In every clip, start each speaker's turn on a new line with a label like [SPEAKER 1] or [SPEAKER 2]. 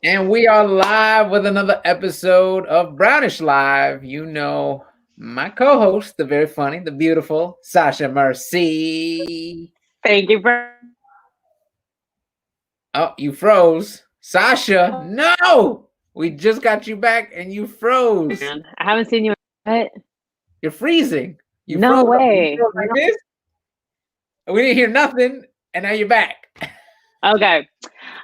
[SPEAKER 1] And we are live with another episode of Brownish Live. You know, my co-host, the very funny, the beautiful Sasha Merci.
[SPEAKER 2] Thank you for.
[SPEAKER 1] Oh, you froze. Sasha, no! We just got you back and you froze.
[SPEAKER 2] I haven't seen you. What?
[SPEAKER 1] You're freezing. You
[SPEAKER 2] No
[SPEAKER 1] froze. You
[SPEAKER 2] way.
[SPEAKER 1] froze like this? We didn't hear nothing, and now you're back.
[SPEAKER 2] Okay.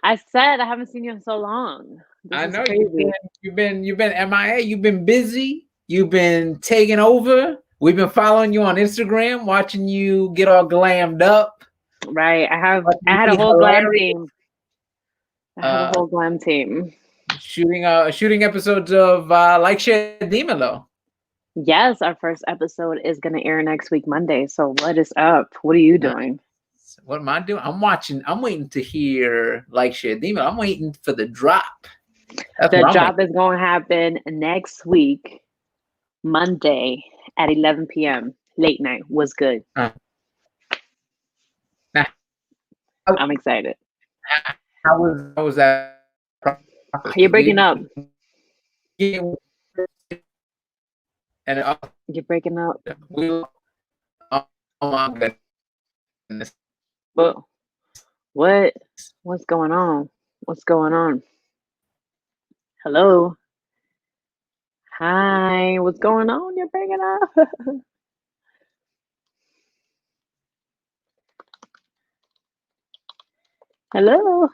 [SPEAKER 2] I said I haven't seen you in so long. This
[SPEAKER 1] I
[SPEAKER 2] is
[SPEAKER 1] know
[SPEAKER 2] crazy.
[SPEAKER 1] you've been MIA. You've been busy. You've been taking over. We've been following you on Instagram, watching you get all glammed up.
[SPEAKER 2] Right. I had a whole glam team. I had a whole glam team.
[SPEAKER 1] Shooting episodes of Like Share Dímelo.
[SPEAKER 2] Yes, our first episode is gonna air next week, Monday. So what is up? What are you doing?
[SPEAKER 1] What am I doing? I'm waiting to hear Like Share Dímelo. I'm waiting for the drop.
[SPEAKER 2] The drop is going to happen next week, Monday at 11 p.m. Late night. Was good. I'm excited.
[SPEAKER 1] How was that?
[SPEAKER 2] You're breaking up.
[SPEAKER 1] And
[SPEAKER 2] you're breaking up.
[SPEAKER 1] Oh my goodness.
[SPEAKER 2] What's going on? What's going on? Hello. Hi. What's going on? You're breaking up. Hello.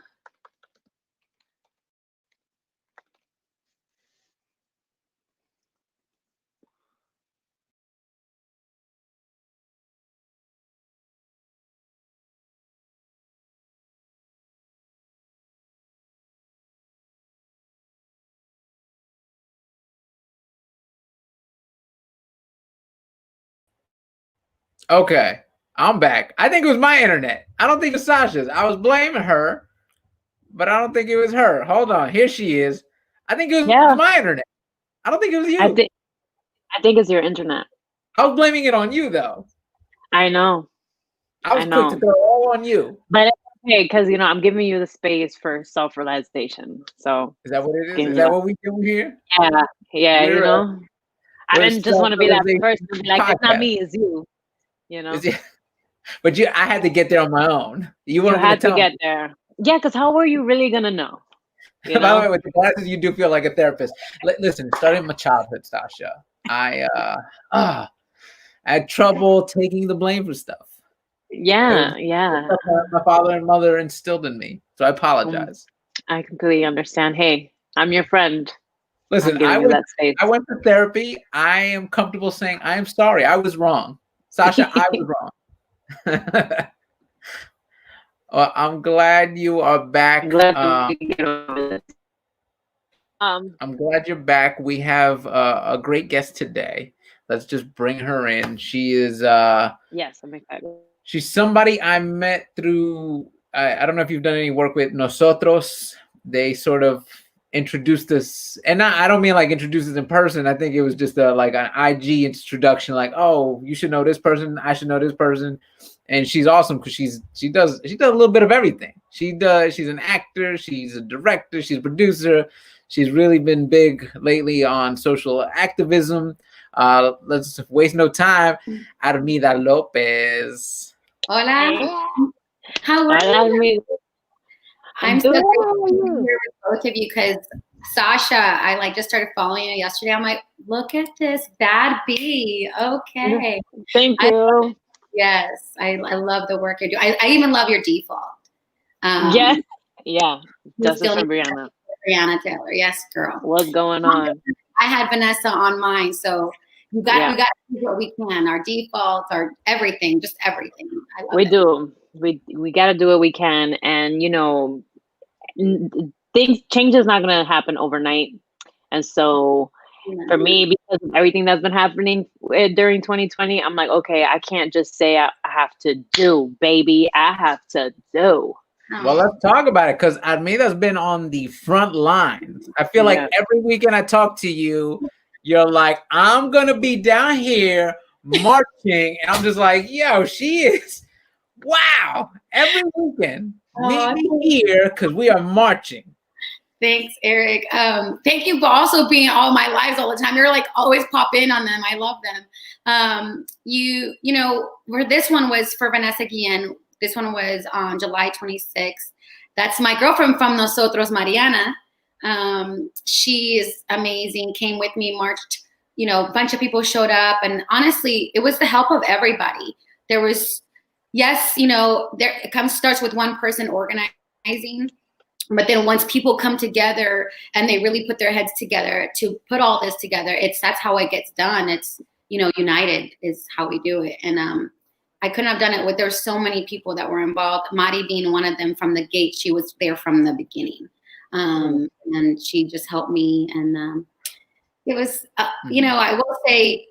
[SPEAKER 1] Okay, I'm back. I think it was my internet. I don't think it's Sasha's. I was blaming her, but I don't think it was her. Hold on, here she is. I think it was my internet. I don't think it was you.
[SPEAKER 2] I think it's your internet.
[SPEAKER 1] I was blaming it on you, though.
[SPEAKER 2] I know.
[SPEAKER 1] I was quick to throw it all on you.
[SPEAKER 2] But it's okay, because I'm giving you the space for self-realization. So
[SPEAKER 1] is that what it is? Is that what we do here?
[SPEAKER 2] Yeah. I didn't just want to be that person to be like, it's not me, it's you.
[SPEAKER 1] But I had to get there on my own. You
[SPEAKER 2] had to get there. Yeah, because how were you really gonna know?
[SPEAKER 1] By the way, with the glasses, you do feel like a therapist. Listen, starting my childhood, Sasha, I had trouble taking the blame for stuff.
[SPEAKER 2] Yeah.
[SPEAKER 1] My father and mother instilled in me, so I apologize.
[SPEAKER 2] I completely understand. Hey, I'm your friend.
[SPEAKER 1] Listen, I went to therapy. I am comfortable saying I am sorry. I was wrong. Sasha, I was wrong. Well, I'm glad you are back. I'm glad you're back. We have a great guest today. Let's just bring her in. She is
[SPEAKER 2] yes, I'm excited.
[SPEAKER 1] She's somebody I met through I don't know if you've done any work with Nosotros. They sort of introduced us, and I don't mean like introduced us in person. I think it was just like an IG introduction, like, oh, you should know this person, I should know this person. And she's awesome because she does a little bit of everything. She's an actor, she's a director, she's a producer. She's really been big lately on social activism. Let's waste no time. Armida Lopez.
[SPEAKER 3] Hola. How are you? I'm so good to be here with both of you because Sasha, I just started following you yesterday. I'm like, look at this bad bee. Okay.
[SPEAKER 2] Thank you.
[SPEAKER 3] Yes, I love the work you do. I even love your default.
[SPEAKER 2] Yes. Yeah. Justice for Brianna.
[SPEAKER 3] Brianna Taylor. Yes, girl.
[SPEAKER 2] What's going on?
[SPEAKER 3] I had Vanessa on mine, so we got to do what we can. Our defaults, our everything, just everything.
[SPEAKER 2] We do. We got to do what we can, and change is not going to happen overnight. And so for me, because of everything that's been happening during 2020, I'm like, okay, I can't just say I have to do, baby. I have to do.
[SPEAKER 1] Well, let's talk about it, because Armida's been on the front lines. I feel like every weekend I talk to you, you're like, I'm going to be down here marching. And I'm just like, yo, she is. Wow. Every weekend. Meet me here because we are marching.
[SPEAKER 3] Thanks, Eric. Thank you for also being all my lives all the time. You're like always pop in on them. I love them. You know, where this one was for Vanessa Guillen. This one was on July 26th. That's my girlfriend from Nosotros, Mariana. She is amazing. Came with me, marched. You know, a bunch of people showed up, and honestly, it was the help of everybody. There was, yes, you know, starts with one person organizing. But then once people come together and they really put their heads together to put all this together, that's how it gets done. It's, you know, united is how we do it. And I couldn't have done it there's so many people that were involved. Mari being one of them from the gate. She was there from the beginning. And she just helped me. And it was, you know, I will say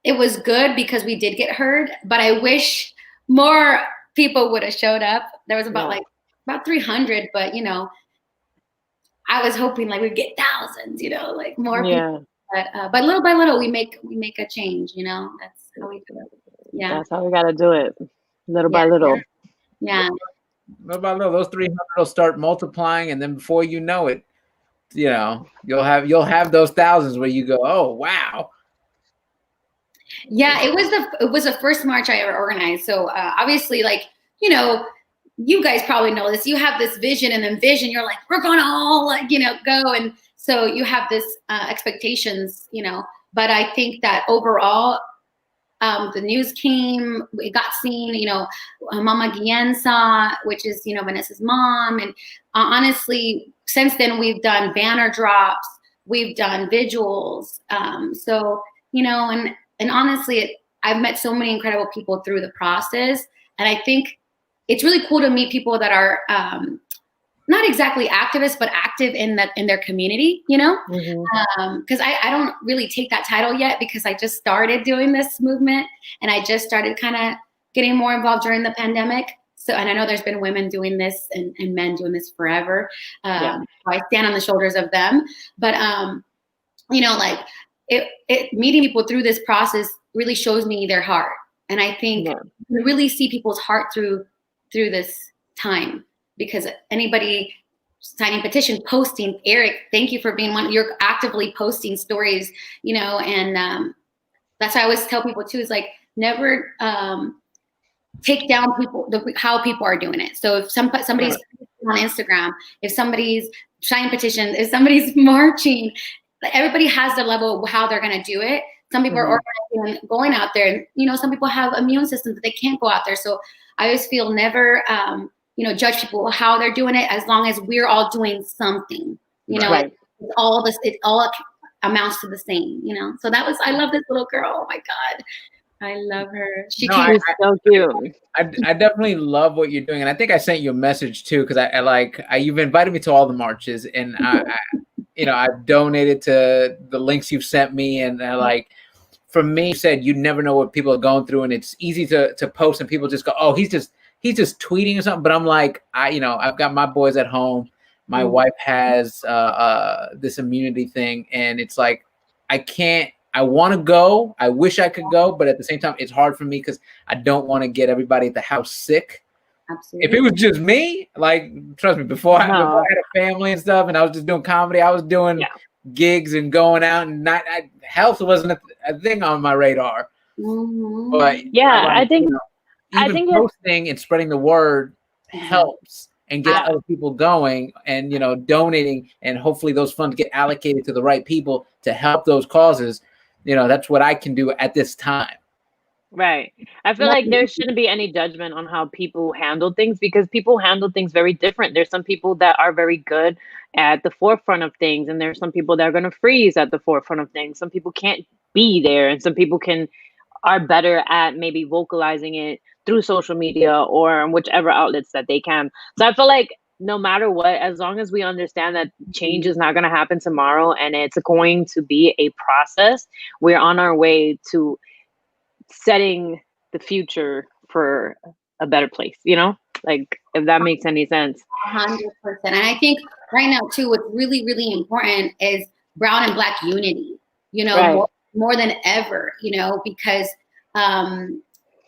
[SPEAKER 3] it was good because we did get heard, but I wish more people would have showed up. There was about 300, but you know, I was hoping like we'd get thousands, you know, like more people. But little by little, we make a change. You know, that's how we do it. Yeah,
[SPEAKER 2] that's how we gotta do it, little by little.
[SPEAKER 3] Yeah,
[SPEAKER 1] little by little, those 300 will start multiplying, and then before you know it, you know, you'll have those thousands where you go, oh wow.
[SPEAKER 3] Yeah, it was the first march I ever organized. So obviously, like, you know, you guys probably know this. You have this vision, and then you're like, we're gonna all, like, you know, go. And so you have this expectations, you know. But I think that overall, the news came, it got seen, you know, Mama Guillen saw, which is, you know, Vanessa's mom. And honestly, since then we've done banner drops, we've done vigils. So, you know, and honestly, I've met so many incredible people through the process. And I think it's really cool to meet people that are not exactly activists, but active in their community, you know? Because I don't really take that title yet because I just started doing this movement and I just started kind of getting more involved during the pandemic. So, and I know there's been women doing this and men doing this forever. So I stand on the shoulders of them. But, you know, like meeting people through this process really shows me their heart. And I think you really see people's heart through this time, because anybody signing petition, posting, Eric, thank you for being one. You're actively posting stories, you know, and that's why I always tell people too, is like, never take down how people are doing it. So if somebody's on Instagram, if somebody's signing petition, if somebody's marching, everybody has their level of how they're going to do it. Some people are organizing and going out there, and, you know, some people have immune systems that they can't go out there. So I always feel never, you know, judge people how they're doing it, as long as we're all doing something, you know, it all amounts to the same, you know? So I love this little girl. Oh my God. I love her. She's
[SPEAKER 2] so cute.
[SPEAKER 1] I definitely love what you're doing. And I think I sent you a message too, because you've invited me to all the marches, and you know, I've donated to the links you've sent me, and for me, you said you never know what people are going through, and it's easy to post and people just go, oh, he's just tweeting or something. But I'm like, you know, I've got my boys at home. My wife has this immunity thing, and it's like, I want to go. I wish I could go, but at the same time, it's hard for me because I don't want to get everybody at the house sick.
[SPEAKER 3] Absolutely.
[SPEAKER 1] If it was just me, like, trust me, before I had a family and stuff, and I was just doing comedy, I was doing gigs and going out, and health wasn't a thing on my radar. But
[SPEAKER 2] I think,
[SPEAKER 1] you know, even posting and spreading the word helps and get other people going, and, you know, donating, and hopefully those funds get allocated to the right people to help those causes. You know, that's what I can do at this time.
[SPEAKER 2] Right. I feel like there shouldn't be any judgment on how people handle things, because people handle things very different. There's some people that are very good at the forefront of things, and there's some people that are going to freeze at the forefront of things. Some people can't be there, and some people are better at maybe vocalizing it through social media or whichever outlets that they can. So I feel like no matter what, as long as we understand that change is not going to happen tomorrow and it's going to be a process, we're on our way to setting the future for a better place, you know, like, if that makes any sense.
[SPEAKER 3] 100%. And I think right now too, what's really, really important is brown and black unity, you know, more than ever, you know, because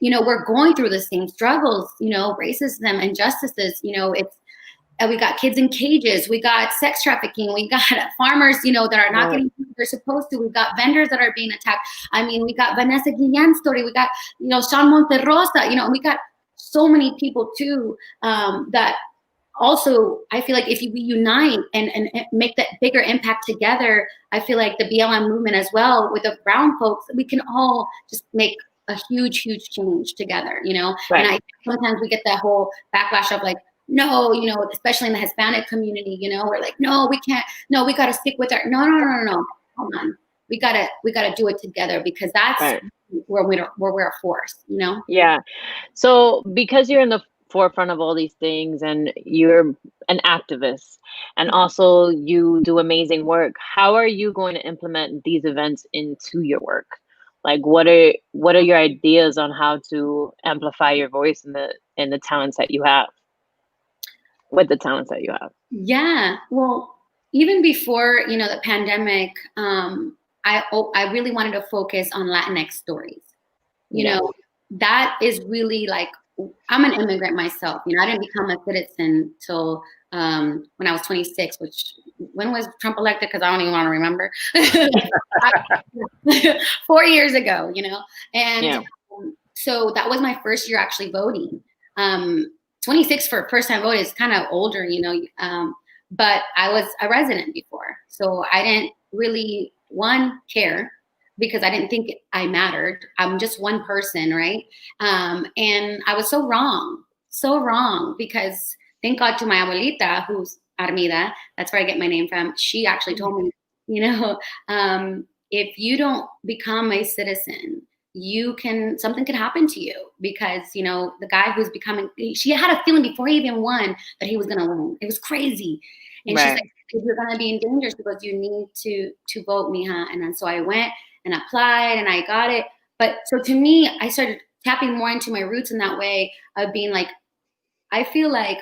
[SPEAKER 3] we're going through the same struggles, racism, injustices, we got kids in cages, we got sex trafficking, we got farmers, that are not getting what they're supposed to, we got vendors that are being attacked. I mean, we got Vanessa Guillen's story, we got, Sean Monterrosa, we got so many people too, that also, I feel like if we unite and make that bigger impact together, I feel like the BLM movement as well with the brown folks, we can all just make a huge, huge change together,
[SPEAKER 2] Right.
[SPEAKER 3] And sometimes we get that whole backlash of like, no, especially in the Hispanic community, we're like, no, we can't, no, we got to stick with our, no. Hold on. We gotta do it together, because that's
[SPEAKER 2] Right.
[SPEAKER 3] where we're a force,
[SPEAKER 2] Yeah. So because you're in the forefront of all these things and you're an activist and also you do amazing work, how are you going to implement these events into your work? Like what are your ideas on how to amplify your voice in the talents that you have? With the talents that you have.
[SPEAKER 3] Yeah. Well, even before, the pandemic, I really wanted to focus on Latinx stories. That is really like, I'm an immigrant myself. I didn't become a citizen till when I was 26, which, when was Trump elected? Because I don't even want to remember. 4 years ago, and so that was my first year actually voting. 26 for first time vote is kind of older, but I was a resident before. So I didn't really, care, because I didn't think I mattered. I'm just one person, right? And I was so wrong, because thank God to my abuelita, who's Armida, that's where I get my name from. She actually told me, if you don't become a citizen, something could happen to you, because the guy who's becoming, she had a feeling before he even won that he was gonna win. It was crazy. And she's like, if you're gonna be in danger, she goes, you need to vote, mija. And then so I went and applied and I got it. But so to me, I started tapping more into my roots in that way of being like, I feel like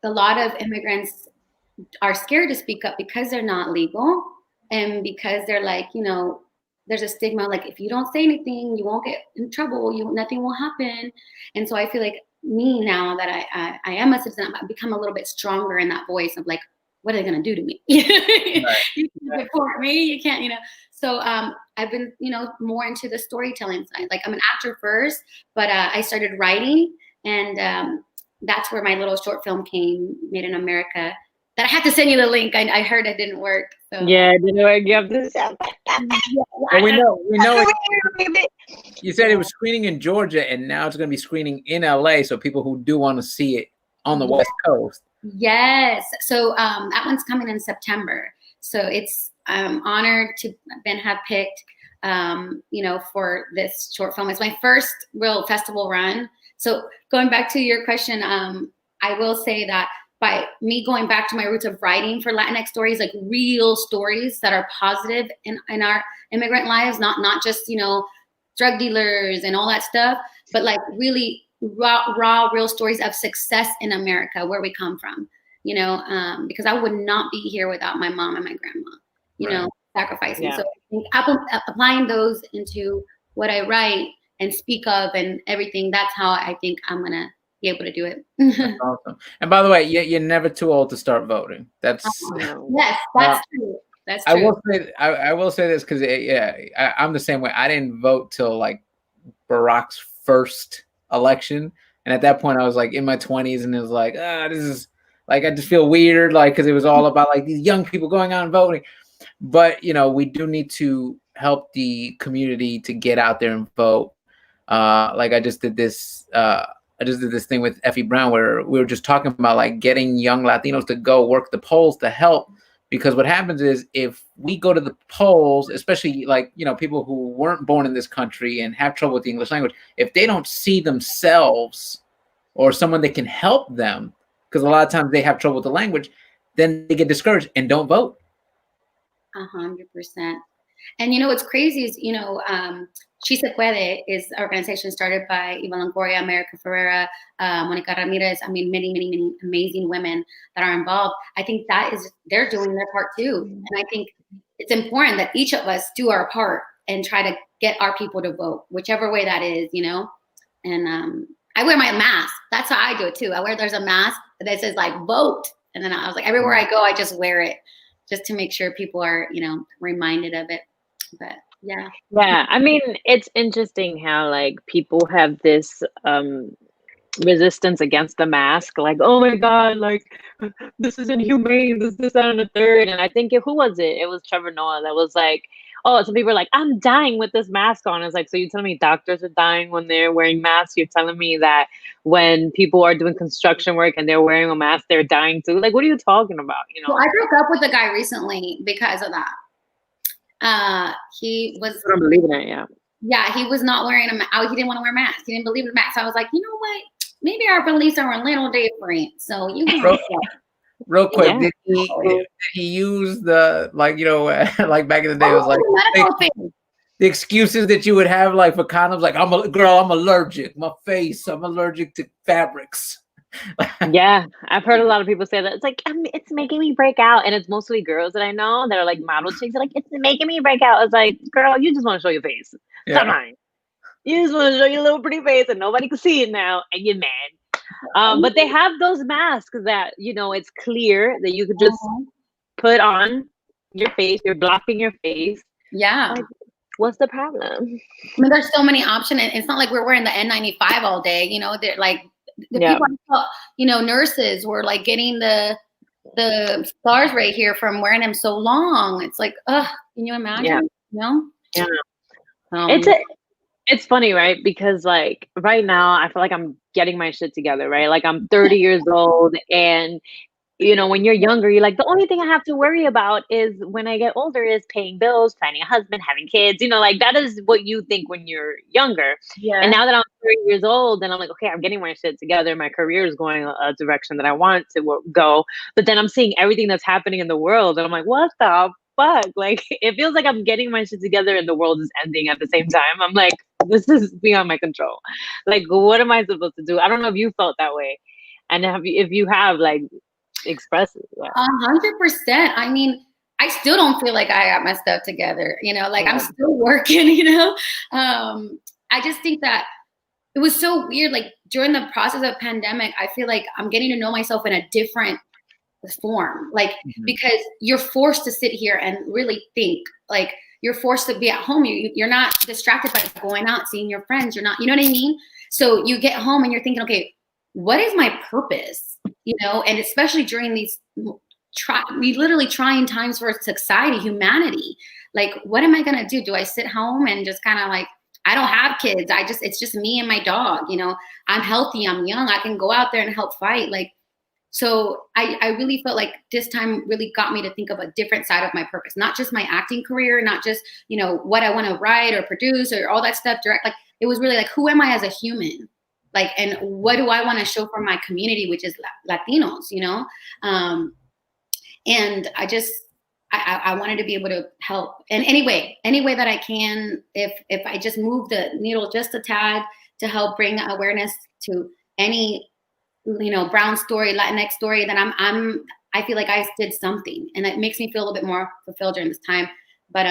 [SPEAKER 3] a lot of immigrants are scared to speak up because they're not legal, and because they're like, there's a stigma, like if you don't say anything, you won't get in trouble, nothing will happen. And so I feel like me, now that I am a citizen, I've become a little bit stronger in that voice of like, what are they gonna do to me?
[SPEAKER 1] Right.
[SPEAKER 3] You can't deport me, you can't, So I've been, more into the storytelling side. Like I'm an actor first, but I started writing, and that's where my little short film came, Made in America, that I had to send you the link. I heard it didn't work. So.
[SPEAKER 2] Yeah, it didn't work. You have to
[SPEAKER 1] Well, we know it. You said it was screening in Georgia, and now it's going to be screening in LA. So people who do want to see it on the West Coast.
[SPEAKER 3] Yes. So that one's coming in September. So I'm honored to have picked, for this short film. It's my first real festival run. So going back to your question, I will say that by me going back to my roots of writing for Latinx stories, like real stories that are positive in our immigrant lives, not just, drug dealers and all that stuff, but like really raw, real stories of success in America, where we come from, because I would not be here without my mom and my grandma, sacrificing.
[SPEAKER 2] Yeah.
[SPEAKER 3] So I think applying those into what I write and speak of and everything, that's how I think I'm going to be able to do it.
[SPEAKER 1] That's awesome. And by the way, you're never too old to start voting. That's
[SPEAKER 3] yes, that's true. That's true.
[SPEAKER 1] I will say this, because I'm the same way. I didn't vote till like Barack's first election, and at that point I was like in my 20s, and it was like, this is like, I just feel weird, like, because it was all about like these young people going out and voting. But we do need to help the community to get out there and vote. Like I just did this thing with Effie Brown, where we were just talking about like getting young Latinos to go work the polls to help. Because what happens is, if we go to the polls, especially like, people who weren't born in this country and have trouble with the English language, if they don't see themselves or someone that can help them, because a lot of times they have trouble with the language, then they get discouraged and don't vote.
[SPEAKER 3] 100%. And what's crazy is, She Se Puede is an organization started by Eva Longoria, America Ferrera, Monica Ramirez. I mean, many, many, many amazing women that are involved. I think they're doing their part too. And I think it's important that each of us do our part and try to get our people to vote, whichever way that is, you know. And I wear my mask. That's how I do it too. There's a mask that says like vote, and then I was like, everywhere I go, I just wear it just to make sure people are, you know, reminded of it. But yeah.
[SPEAKER 2] I mean, it's interesting how like people have this resistance against the mask, like, oh my god, like this is inhumane, this that and the third. And I think who was it? It was Trevor Noah that was like, oh, some people were like, I'm dying with this mask on. It's like, so you're telling me doctors are dying when they're wearing masks? You're telling me that when people are doing construction work and they're wearing a mask, they're dying too? Like, what are you talking about? You know?
[SPEAKER 3] Well, I broke up with a guy recently because of that. He was.
[SPEAKER 2] I don't believe in it. Yeah.
[SPEAKER 3] Yeah, he was not wearing a mask. He didn't want to wear a mask. He didn't believe in the mask. So I was like, you know what? Maybe our beliefs are a little different. So you can
[SPEAKER 1] real quick, did he use the, like, you know, like back in the day, it was like the excuses that you would have, like for condoms, like I'm allergic, I'm allergic to fabrics.
[SPEAKER 2] Yeah, I've heard a lot of people say that. It's like, it's making me break out. And it's mostly girls that I know that are like model chicks. They're like, it's making me break out. I was like, girl, you just want to show your face. Stop lying. You just want to show your little pretty face and nobody can see it now. And you're mad. But they have those masks that, you know, it's clear that you could just put on your face. You're blocking your face.
[SPEAKER 3] Yeah.
[SPEAKER 2] Like, what's the problem?
[SPEAKER 3] I mean, there's so many options. And it's not like we're wearing the N95 all day. You know, they're like, the people, you know, nurses were like getting the scars right here from wearing them so long. It's like, can you imagine?
[SPEAKER 2] Yeah.
[SPEAKER 3] You know?
[SPEAKER 2] Yeah. It's funny, right? Because like right now, I feel like I'm getting my shit together, right? Like I'm 30 years old, and you know, when you're younger, you're like, the only thing I have to worry about is when I get older is paying bills, finding a husband, having kids. You know, like that is what you think when you're younger.
[SPEAKER 3] Yeah.
[SPEAKER 2] And now that I'm 30 years old, and I'm like, okay, I'm getting my shit together. My career is going a direction that I want it to go. But then I'm seeing everything that's happening in the world, and I'm like, what the fuck? Like, it feels like I'm getting my shit together, and the world is ending at the same time. I'm like, this is beyond my control. Like, what am I supposed to do? I don't know if you felt that way, and if you have, like, express it.
[SPEAKER 3] 100%. I mean, I still don't feel like I got my stuff together, you know, like I'm still working, you know. I just think that it was so weird. Like during the process of pandemic, I feel like I'm getting to know myself in a different form, like because you're forced to sit here and really think. Like you're forced to be at home. You're not distracted by going out, seeing your friends. You're not, you know what I mean? So you get home and you're thinking, okay, what is my purpose? You know, and especially during these literally trying times for society, humanity. Like, what am I gonna do? Do I sit home and just kind of like, I don't have kids. It's just me and my dog. You know, I'm healthy. I'm young. I can go out there and help fight. Like, so I really felt like this time really got me to think of a different side of my purpose, not just my acting career, not just, you know, what I want to write or produce or all that stuff direct. Like, it was really like, who am I as a human? Like, and what do I want to show for my community, which is Latinos, you know? And I wanted to be able to help in any way that I can. If I just move the needle just a tad to help bring awareness to any, you know, brown story, Latinx story, then I feel like I did something, and it makes me feel a little bit more fulfilled during this time. But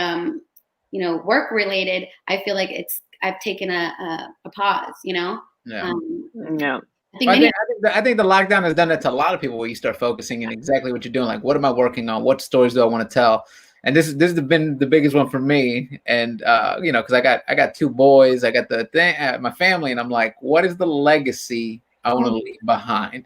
[SPEAKER 3] you know, work related, I feel like I've taken a pause, you know.
[SPEAKER 1] Yeah.
[SPEAKER 3] I
[SPEAKER 1] think the lockdown has done that to a lot of people, where you start focusing on exactly what you're doing. Like, what am I working on? What stories do I want to tell? And this has been the biggest one for me. And you know, because I got two boys, I got the thing, my family, and I'm like, what is the legacy I want to leave behind?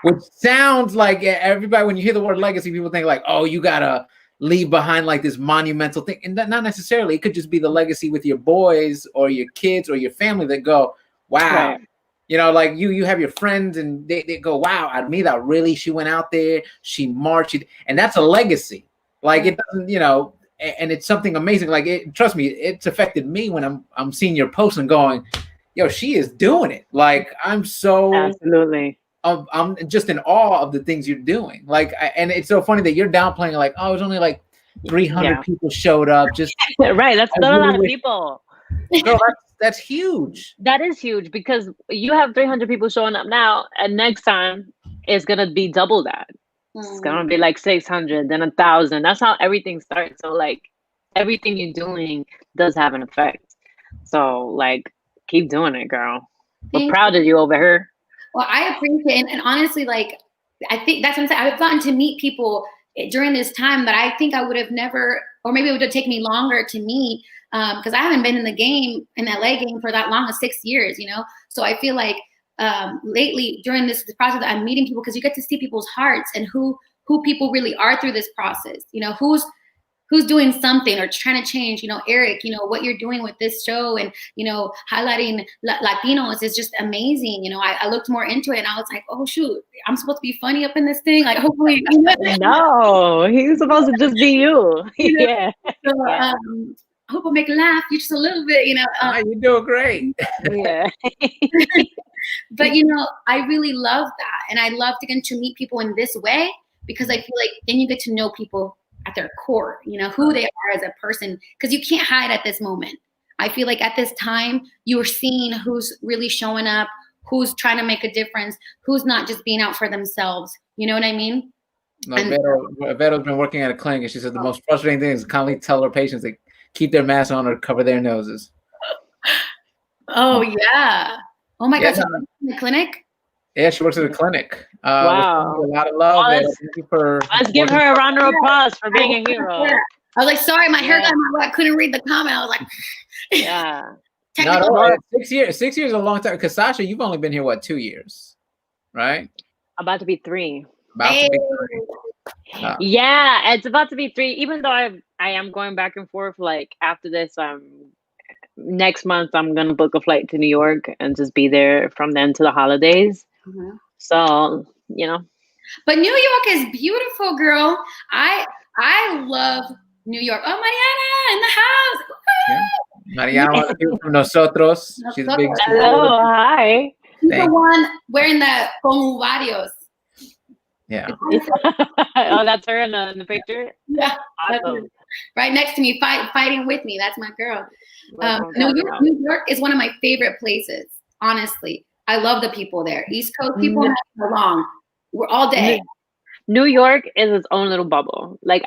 [SPEAKER 1] Which sounds like everybody, when you hear the word legacy, people think like, oh, you gotta leave behind like this monumental thing, and not necessarily. It could just be the legacy with your boys or your kids or your family that go, wow. Right. You know, like you have your friends and they go, wow, Armida, really? She went out there, she marched, and that's a legacy. Like it doesn't, you know, and it's something amazing. Like trust me, it's affected me when I'm seeing your posts and going, yo, she is doing it. Like I'm so
[SPEAKER 2] absolutely.
[SPEAKER 1] I'm just in awe of the things you're doing. Like, and it's so funny that you're downplaying like, oh, it was only like 300 people showed up. Just
[SPEAKER 2] right. That's not a lot of people.
[SPEAKER 1] No, that's huge.
[SPEAKER 2] That is huge, because you have 300 people showing up now, and next time it's gonna be double that. It's gonna be like 600, then 1,000. That's how everything starts. So like everything you're doing does have an effect. So like, keep doing it, girl. We're proud of you over here.
[SPEAKER 3] Well, I appreciate it. And honestly, like, I think that's what I'm saying. I've gotten to meet people during this time that I think I would have never, or maybe it would have taken me longer to meet, because I haven't been in the game, in the LA game, for that long as 6 years, you know? So I feel like lately during this process, I'm meeting people, because you get to see people's hearts and who people really are through this process. You know, who's doing something or trying to change. You know, Eric, you know, what you're doing with this show and, you know, highlighting Latinos is just amazing. You know, I looked more into it and I was like, oh shoot, I'm supposed to be funny up in this thing. Like, hopefully.
[SPEAKER 2] No, he's supposed to just be you.
[SPEAKER 3] You know?
[SPEAKER 2] Yeah.
[SPEAKER 3] So, I hope I make you laugh you just a little bit, you know.
[SPEAKER 1] You're doing great.
[SPEAKER 2] Yeah.
[SPEAKER 3] But, you know, I really love that. And I love to get to meet people in this way, because I feel like then you get to know people at their core, you know, who they are as a person, because you can't hide at this moment. I feel like at this time you're seeing who's really showing up, who's trying to make a difference, who's not just being out for themselves. You know what I mean?
[SPEAKER 1] Like Veto's been working at a clinic, and she said the most frustrating thing is constantly tell her patients to keep their masks on or cover their noses.
[SPEAKER 3] Oh yeah. Oh my gosh, in the clinic?
[SPEAKER 1] Yeah, she works at a clinic.
[SPEAKER 2] Wow.
[SPEAKER 1] A lot of love.
[SPEAKER 2] Let's give her a round of applause for being a hero.
[SPEAKER 3] I was like, sorry, my hair got in my way. I couldn't read the comment. I was like,
[SPEAKER 2] yeah.
[SPEAKER 1] No, 6 years. 6 years is a long time. Because Sasha, you've only been here, what, 2 years? Right?
[SPEAKER 2] About to be 3.
[SPEAKER 3] Yeah,
[SPEAKER 2] it's about to be 3. Even though I am going back and forth. Like after this, next month I'm gonna book a flight to New York and just be there from then to the holidays.
[SPEAKER 3] Mm-hmm.
[SPEAKER 2] So, you know.
[SPEAKER 3] But New York is beautiful, girl. I love New York. Oh, Mariana in the house.
[SPEAKER 1] Yeah. Mariana from Nosotros. She's a big.
[SPEAKER 2] Hello, hi.
[SPEAKER 3] She's the one wearing the con varios.
[SPEAKER 1] Yeah.
[SPEAKER 2] Oh, that's her in the picture?
[SPEAKER 3] Yeah.
[SPEAKER 2] Awesome.
[SPEAKER 3] Right next to me, fighting with me. That's my girl. New York is one of my favorite places, honestly. I love the people there. East Coast people along. We're all day.
[SPEAKER 2] New York is its own little bubble. Like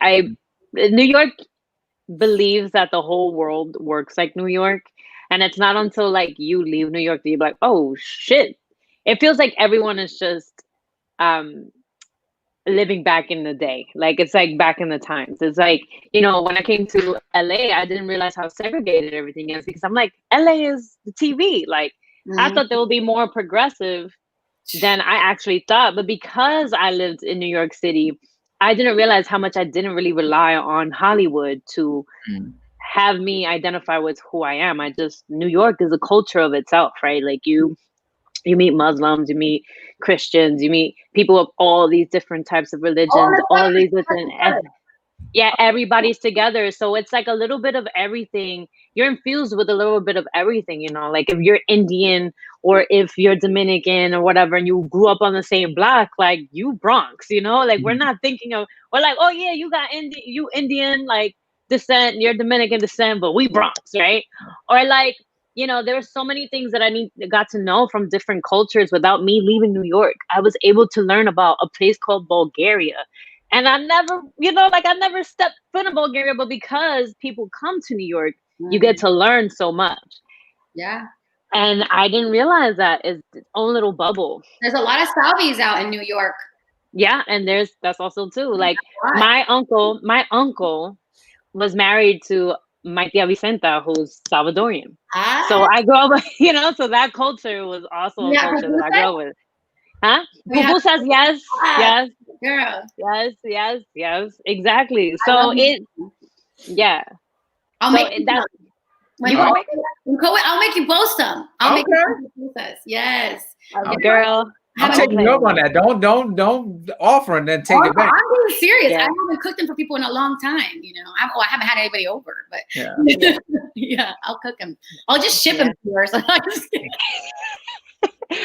[SPEAKER 2] New York believes that the whole world works like New York. And it's not until like you leave New York that you're like, oh shit. It feels like everyone is just living back in the day. Like it's like back in the times. It's like, you know, when I came to LA, I didn't realize how segregated everything is, because I'm like, LA is the TV. Like I thought they would be more progressive than I actually thought. But because I lived in New York City, I didn't realize how much I didn't really rely on Hollywood to have me identify with who I am. New York is a culture of itself, right? Like you meet Muslims, you meet Christians, you meet people of all these different types of religions, all these different, everybody's together. So it's like a little bit of everything. You're infused with a little bit of everything, you know, like if you're Indian or if you're Dominican or whatever, and you grew up on the same block, like you Bronx, you know, like we're not thinking of, we're like, oh yeah, you got Indian like descent, you're Dominican descent, but we Bronx, right? Or like, you know, there were so many things that I got to know from different cultures without me leaving New York. I was able to learn about a place called Bulgaria. And I never, you know, like I never stepped foot in Bulgaria, but because people come to New York, you get to learn so much.
[SPEAKER 3] Yeah.
[SPEAKER 2] And I didn't realize that is its own little bubble.
[SPEAKER 3] There's a lot of Salvies out in New York.
[SPEAKER 2] Yeah, and that's also too. Like my uncle was married to my tia Vicenta, who's Salvadorian. So I grew up, you know, so that culture was also a culture that I grew up with. Huh? Pupusas, yes, yes.
[SPEAKER 3] Girl.
[SPEAKER 2] Yes, exactly. So I'll make
[SPEAKER 3] I'll make you both some. I'll make you pupusas. Yes.
[SPEAKER 2] Girl.
[SPEAKER 1] I'm taking you up on that. Don't offer and then take it back.
[SPEAKER 3] I'm being serious. I haven't cooked them for people in a long time. You know, I haven't had anybody over, but yeah, I'll cook them. I'll just ship them to you. So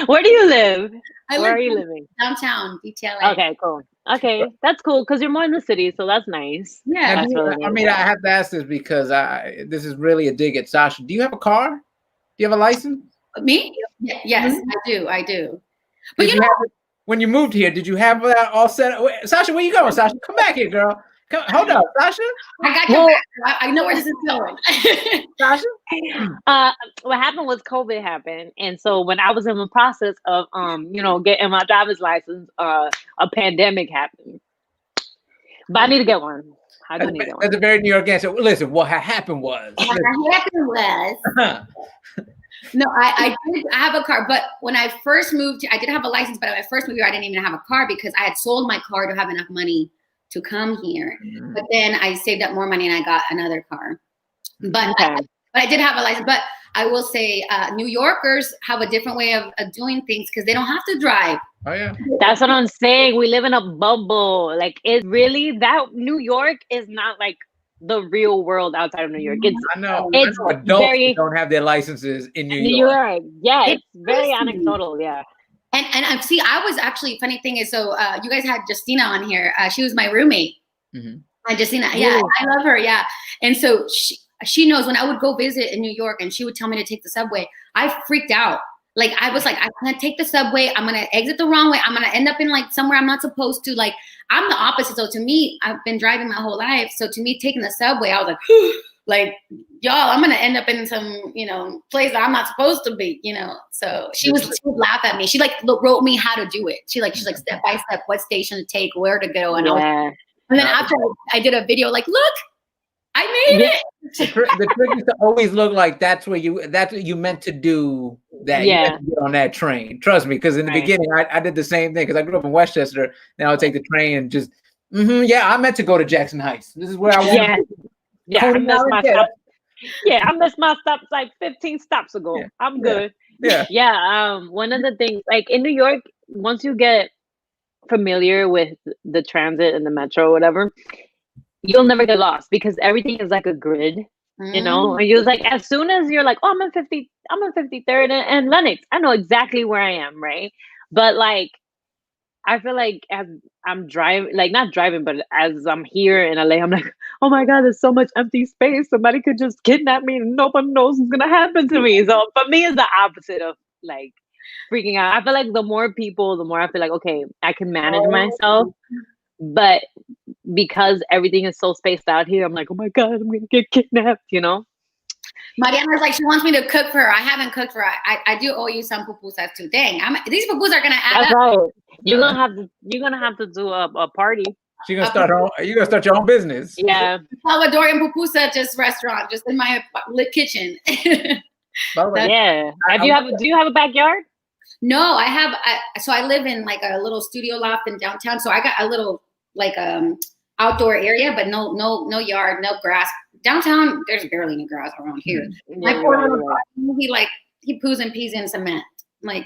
[SPEAKER 2] Where do you live? Where are you living?
[SPEAKER 3] Downtown, DTLA.
[SPEAKER 2] Okay, cool. Okay, that's cool because you're more in the city, so that's nice.
[SPEAKER 3] Yeah.
[SPEAKER 1] I mean, I have to ask this because this is really a dig at Sasha. Do you have a car? Do you have a license?
[SPEAKER 3] Me? Yes, I do. But
[SPEAKER 1] when you moved here, did you have that all set? Sasha, where you going, Sasha? Come back here, girl. Come, hold up, Sasha.
[SPEAKER 3] I got your back. I know where this is going.
[SPEAKER 1] Sasha.
[SPEAKER 2] What happened was COVID happened, and so when I was in the process of getting my driver's license, a pandemic happened. But I need to get one. I do need to get one.
[SPEAKER 1] That's a very New York answer. Listen, what happened was.
[SPEAKER 3] No, I have a car, but when I first moved, I did have a license, but when I first moved here, I didn't even have a car because I had sold my car to have enough money to come here. Mm-hmm. But then I saved up more money and I got another car. But I did have a license. But I will say New Yorkers have a different way of doing things because they don't have to drive.
[SPEAKER 1] Oh, yeah.
[SPEAKER 2] That's what I'm saying. We live in a bubble. Like, it really, that New York is not like the real world outside of New York.
[SPEAKER 1] I know adults don't have their licenses in New York.
[SPEAKER 2] Yeah, it's very anecdotal. Yeah.
[SPEAKER 3] And see, I was actually, funny thing is, so you guys had Justina on here. She was my roommate. Mm-hmm. And Justina, yeah, I love her. Yeah. And so she knows when I would go visit in New York and she would tell me to take the subway, I freaked out. Like, I was like, I'm going to take the subway. I'm going to exit the wrong way. I'm going to end up in like somewhere I'm not supposed to. Like, I'm the opposite. So to me, I've been driving my whole life. So to me, taking the subway, I was like, y'all, I'm going to end up in some, place that I'm not supposed to be, So she would laugh at me. She like wrote me how to do it. She's like step by step, what station to take, where to go. And and then after I did a video, like, look, I made it.
[SPEAKER 1] The trick is to always look like that's what you meant to do. That you meant to get on that train. Trust me, because in the beginning I did the same thing because I grew up in Westchester. Then I would take the train and just I meant to go to Jackson Heights. This is where I want.
[SPEAKER 2] I missed my stop. Yeah, I missed my stops like 15 stops ago. Yeah. I'm good. Yeah. One of the things, like in New York, once you get familiar with the transit and the metro or whatever, you'll never get lost because everything is like a grid. And you're like, as soon as you're like, oh, I'm in 53rd and Lenox, I know exactly where I am, right? But like, I feel like as I'm driving, like not driving, but as I'm here in LA, I'm like, oh my God, there's so much empty space. Somebody could just kidnap me and nobody knows what's gonna happen to me. So for me, it's the opposite of like freaking out. I feel like the more people, the more I feel like, okay, I can manage myself. But because everything is so spaced out here, I'm like, oh my God, I'm gonna get kidnapped,
[SPEAKER 3] Mariana's like, she wants me to cook for her. I haven't cooked for her. I do owe you some pupusas too. Dang, these pupusas are gonna add up.
[SPEAKER 2] Right. You're gonna have to do a party.
[SPEAKER 1] You're gonna start your own business.
[SPEAKER 2] Yeah.
[SPEAKER 3] Salvadorian pupusa restaurant, just in my lit kitchen.
[SPEAKER 2] Yeah. Do you have a backyard?
[SPEAKER 3] No, I have. So I live in like a little studio loft in downtown. So I got a little like outdoor area, but no yard, no grass. Downtown, there's barely any grass around here. My poor little brother, he poos and pees in cement. I'm like,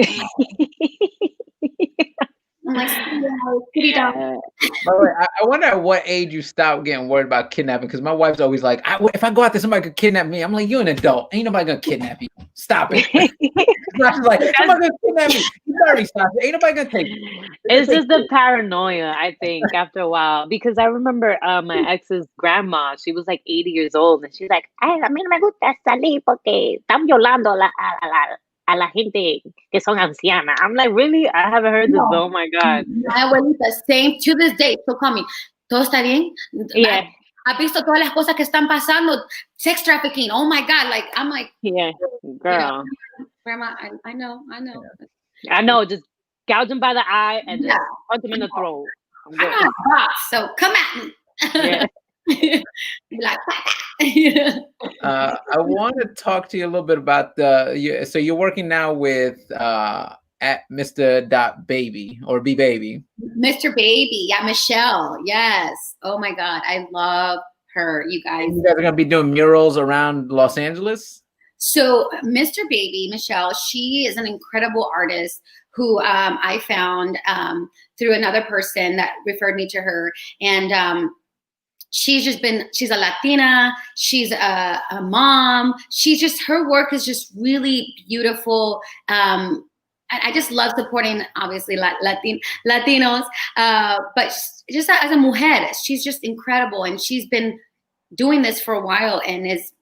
[SPEAKER 3] kitty dog.
[SPEAKER 1] By the way, I wonder at what age you stop getting worried about kidnapping. Because my wife's always like, if I go out there, somebody could kidnap me. I'm like, you're an adult. Ain't nobody gonna kidnap you. Stop it. She's like, somebody gonna kidnap me. You already stopped it. Ain't nobody gonna take you.
[SPEAKER 2] It's just the paranoia, I think, after a while. Because I remember my ex's grandma, she was like 80 years old. And she's like, a mí no me gusta salir porque están violando a la gente que son ancianas. I'm like, really? I haven't heard this. Oh my God.
[SPEAKER 3] My abuelita, same to this day. So call me. ¿Todo está bien?
[SPEAKER 2] Yeah.
[SPEAKER 3] ¿Has visto todas las cosas que están pasando? Sex trafficking. Oh my God. Like, I'm like.
[SPEAKER 2] Yeah, girl.
[SPEAKER 3] Grandma, I know.
[SPEAKER 2] I know. Just gouge them by the eye and just punch them in the throat.
[SPEAKER 3] I'm not a boss, so come at me.
[SPEAKER 2] Yeah.
[SPEAKER 1] I want to talk to you a little bit about so you're working now with at Mr. Baby or B Baby.
[SPEAKER 3] Mr. Baby, yeah, Michelle, yes. Oh my God, I love her. You guys
[SPEAKER 1] are gonna be doing murals around Los Angeles.
[SPEAKER 3] So Mr. Baby, Michelle, she is an incredible artist who I found through another person that referred me to her, and she's a Latina, she's a mom. Her work is just really beautiful. And I just love supporting, obviously, Latinos. But just as a mujer, she's just incredible. And she's been doing this for a while and is,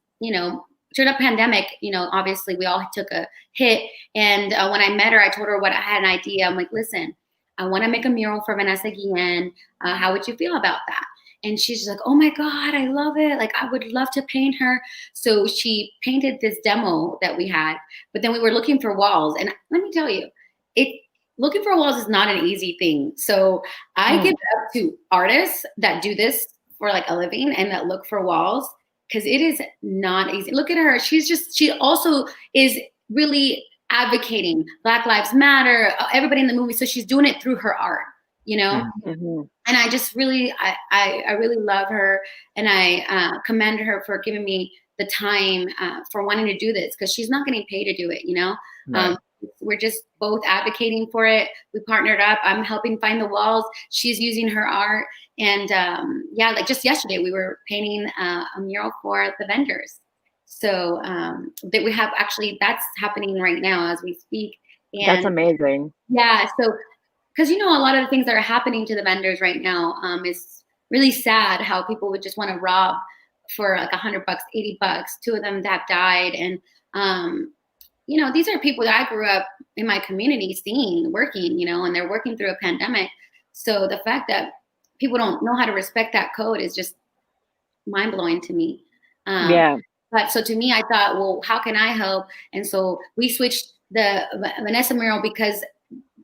[SPEAKER 3] during a pandemic, obviously we all took a hit. And when I met her, I told her I had an idea. I'm like, listen, I want to make a mural for Vanessa Guillen. How would you feel about that? And she's just like, oh my God, I love it. Like, I would love to paint her. So she painted this demo that we had, but then we were looking for walls. And let me tell you, looking for walls is not an easy thing. So I give it up to artists that do this for like a living and that look for walls, because it is not easy. Look at her. She also is really advocating Black Lives Matter, everybody in the movie. So she's doing it through her art, you know? Mm-hmm. And I just really, I really love her, and I commend her for giving me the time for wanting to do this, because she's not getting paid to do it, you know? Right. We're just both advocating for it. We partnered up. I'm helping find the walls. She's using her art. And yeah, like just yesterday, we were painting a mural for the vendors. So that we have, actually, that's happening right now as we speak. And
[SPEAKER 2] that's amazing.
[SPEAKER 3] Yeah. So, because, you know, a lot of the things that are happening to the vendors right now is really sad, how people would just want to rob for like $100, $80. Two of them that died. And, you know, these are people that I grew up in my community seeing, working, you know, and they're working through a pandemic. So the fact that people don't know how to respect that code is just mind blowing to me.
[SPEAKER 2] Yeah.
[SPEAKER 3] But so to me, I thought, well, how can I help? And so we switched the Vanessa mural, because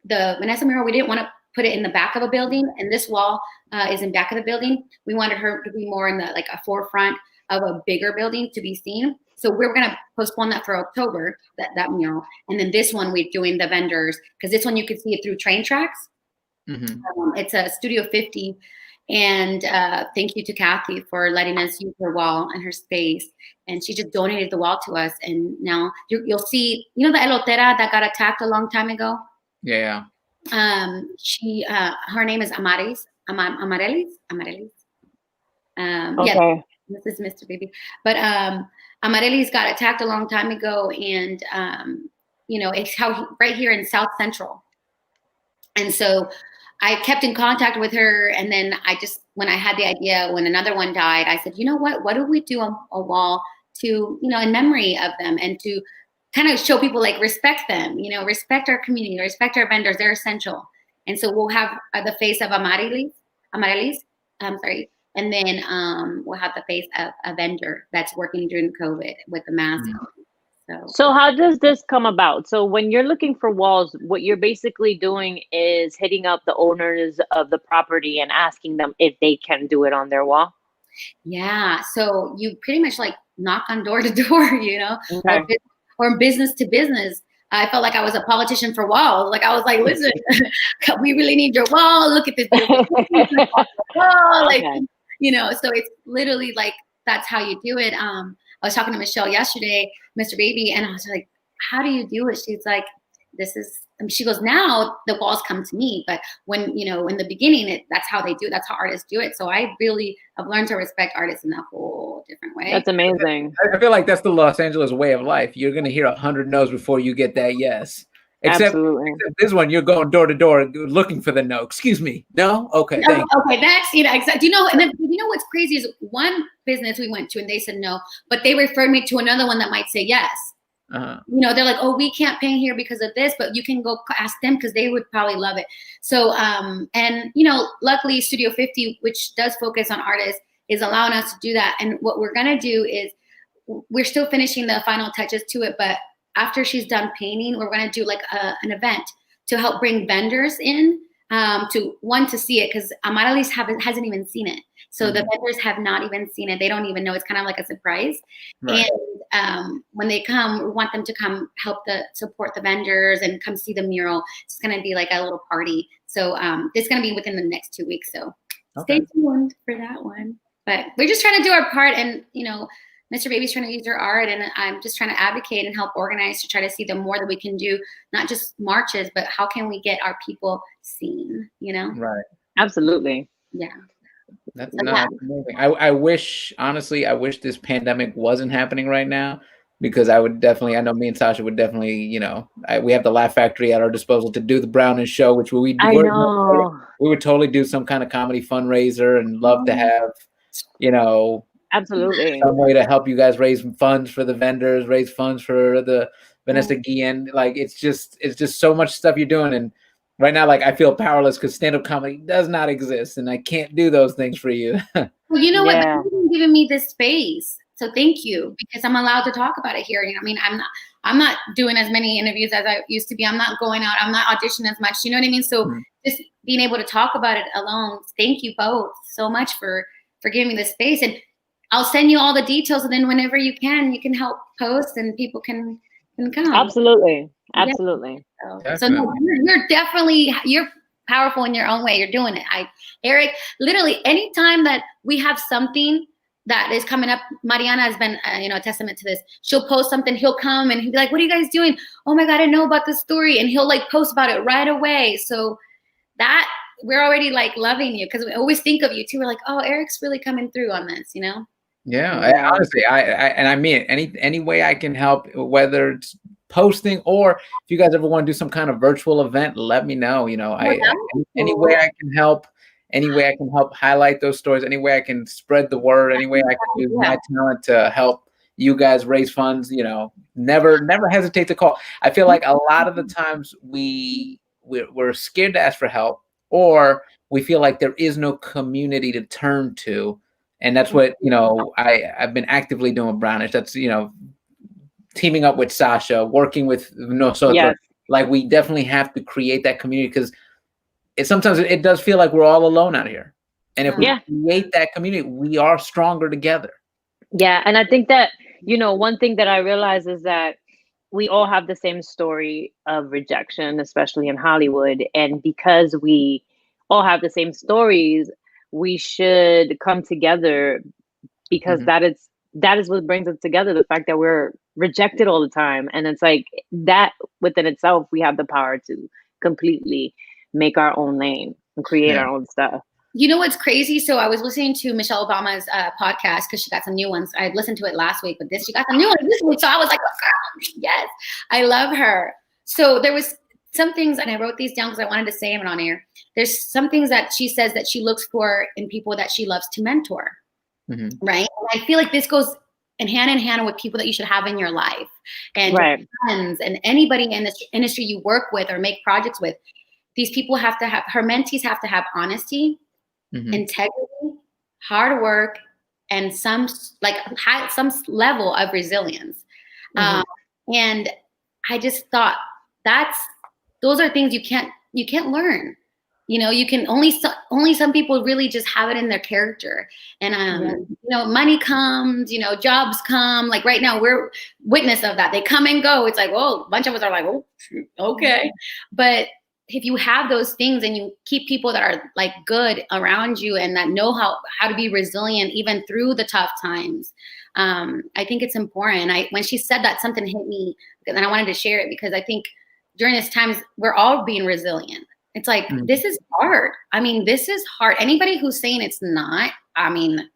[SPEAKER 3] the Vanessa mural, we didn't want to put it in the back of a building, and this wall is in back of the building. We wanted her to be more in the like a forefront of a bigger building to be seen. So we're going to postpone that for October, that mural. And then this one, we're doing the vendors, because this one you could see it through train tracks. Mm-hmm. It's a Studio 50. And thank you to Kathy for letting us use her wall and her space. And she just donated the wall to us. And now you'll see, you know, the elotera that got attacked a long time ago?
[SPEAKER 1] Yeah.
[SPEAKER 3] She, her name is Amarelis. Okay. Yeah, this is Mr. Baby. But Amarellis got attacked a long time ago. And, you know, it's right here in South Central. And so I kept in contact with her. And then when I had the idea, when another one died, I said, you know what do we do a wall to, you know, in memory of them, and to kind of show people, like, respect them, you know, respect our community, respect our vendors. They're essential. And so we'll have the face of Amarelis, and then we'll have the face of a vendor that's working during COVID with the mask.
[SPEAKER 2] So how does this come about? So when you're looking for walls, what you're basically doing is hitting up the owners of the property and asking them if they can do it on their wall?
[SPEAKER 3] Yeah. So you pretty much like knock on door to door, you know, or business to business. I felt like I was a politician for walls. Like, I was like, listen, we really need your wall. Look at this beautiful wall. Like, you know, so it's literally like, that's how you do it. I was talking to Michelle yesterday, Mr. Baby, and I was like, how do you do it? She's like, she goes, now the walls come to me. But when, you know, in the beginning, that's how they do it. That's how artists do it. So I've learned to respect artists in a whole different way.
[SPEAKER 2] That's amazing.
[SPEAKER 1] I feel like that's the Los Angeles way of life. You're going to hear 100 no's before you get that yes. Except this one, you're going door to door looking for the no. Excuse me. No? Okay.
[SPEAKER 3] No, okay. That's, you know, exactly. You know, and then, you know, what's crazy is one business we went to and they said no, but they referred me to another one that might say yes. You know, they're like, oh, we can't paint here because of this, but you can go ask them because they would probably love it. So, and, you know, luckily Studio 50, which does focus on artists, is allowing us to do that. And what we're going to do is we're still finishing the final touches to it, but after she's done painting, we're going to do like an event to help bring vendors in to see it, because Armidas hasn't even seen it. So the vendors have not even seen it. They don't even know. It's kind of like a surprise. Right. And when they come, we want them to come help support the vendors and come see the mural. It's going to be like a little party. So it's going to be within the next 2 weeks. So stay tuned for that one. But we're just trying to do our part, and, you know, Mr. Baby's trying to use her art, and I'm just trying to advocate and help organize to try to see the more that we can do, not just marches, but how can we get our people seen, you know?
[SPEAKER 1] Right.
[SPEAKER 2] Absolutely.
[SPEAKER 3] Yeah.
[SPEAKER 1] That's amazing. I wish this pandemic wasn't happening right now, because I know me and Sasha would definitely, you know, we have the Laugh Factory at our disposal to do the Brownish show, which we would totally do some kind of comedy fundraiser, and love to have, you know,
[SPEAKER 2] absolutely
[SPEAKER 1] some way to help you guys raise funds for the vendors, raise funds for the Vanessa Guillen. Like, it's just so much stuff you're doing. And Right now, like, I feel powerless because stand-up comedy does not exist, and I can't do those things for you.
[SPEAKER 3] Well, you know what? You've given me this space, so thank you, because I'm allowed to talk about it here. You know, I mean, I'm not doing as many interviews as I used to be. I'm not going out. I'm not auditioning as much. You know what I mean? So just being able to talk about it alone. Thank you both so much for giving me the space, and I'll send you all the details, and then whenever you can help post, and people can come.
[SPEAKER 2] Absolutely.
[SPEAKER 3] So no, you're definitely, you're powerful in your own way. You're doing it. Erik, literally anytime that we have something that is coming up, Mariana has been, a testament to this. She'll post something, he'll come and he'll be like, what are you guys doing? Oh my God, I know about this story. And he'll like post about it right away. So that we're already like loving you, because we always think of you too. We're like, oh, Erik's really coming through on this, you know?
[SPEAKER 1] Yeah, honestly, I mean it. Any way I can help, whether it's posting or if you guys ever want to do some kind of virtual event, let me know. You know, any way I can help, any way I can help highlight those stories, any way I can spread the word, any way I can use my talent to help you guys raise funds. You know, never hesitate to call. I feel like a lot of the times we're scared to ask for help, or we feel like there is no community to turn to. And that's what, I've been actively doing Brownish. That's, teaming up with Sasha, working with Nosotros. Yes. Like, we definitely have to create that community, because sometimes it does feel like we're all alone out here. And if we create that community, we are stronger together.
[SPEAKER 2] Yeah. And I think that, one thing that I realize is that we all have the same story of rejection, especially in Hollywood. And because we all have the same stories, we should come together, because that is what brings us together. The fact that we're rejected all the time. And it's like that within itself, we have the power to completely make our own lane and create our own stuff.
[SPEAKER 3] You know what's crazy? So I was listening to Michelle Obama's podcast, because she got some new ones. I listened to it last week, but she got some new ones this week. So I was like, oh, yes, I love her. So there was some things, and I wrote these down because I wanted to say them on air. There's some things that she says that she looks for in people that she loves to mentor, right? And I feel like this goes in hand with people that you should have in your life, and friends, and anybody in this industry you work with or make projects with. These people have to have, her mentees have to have honesty, integrity, hard work, and some level of resilience. And I just thought those are things you can't learn. You can only some people really just have it in their character. And money comes, jobs come. Like right now, we're witness of that. They come and go. It's like, oh, a bunch of us are like, oh, okay. But if you have those things and you keep people that are like good around you and that know how to be resilient even through the tough times, I think it's important. When she said that, something hit me, and I wanted to share it, because I think during this times we're all being resilient. It's like, this is hard. I mean, this is hard. Anybody who's saying it's not, I mean,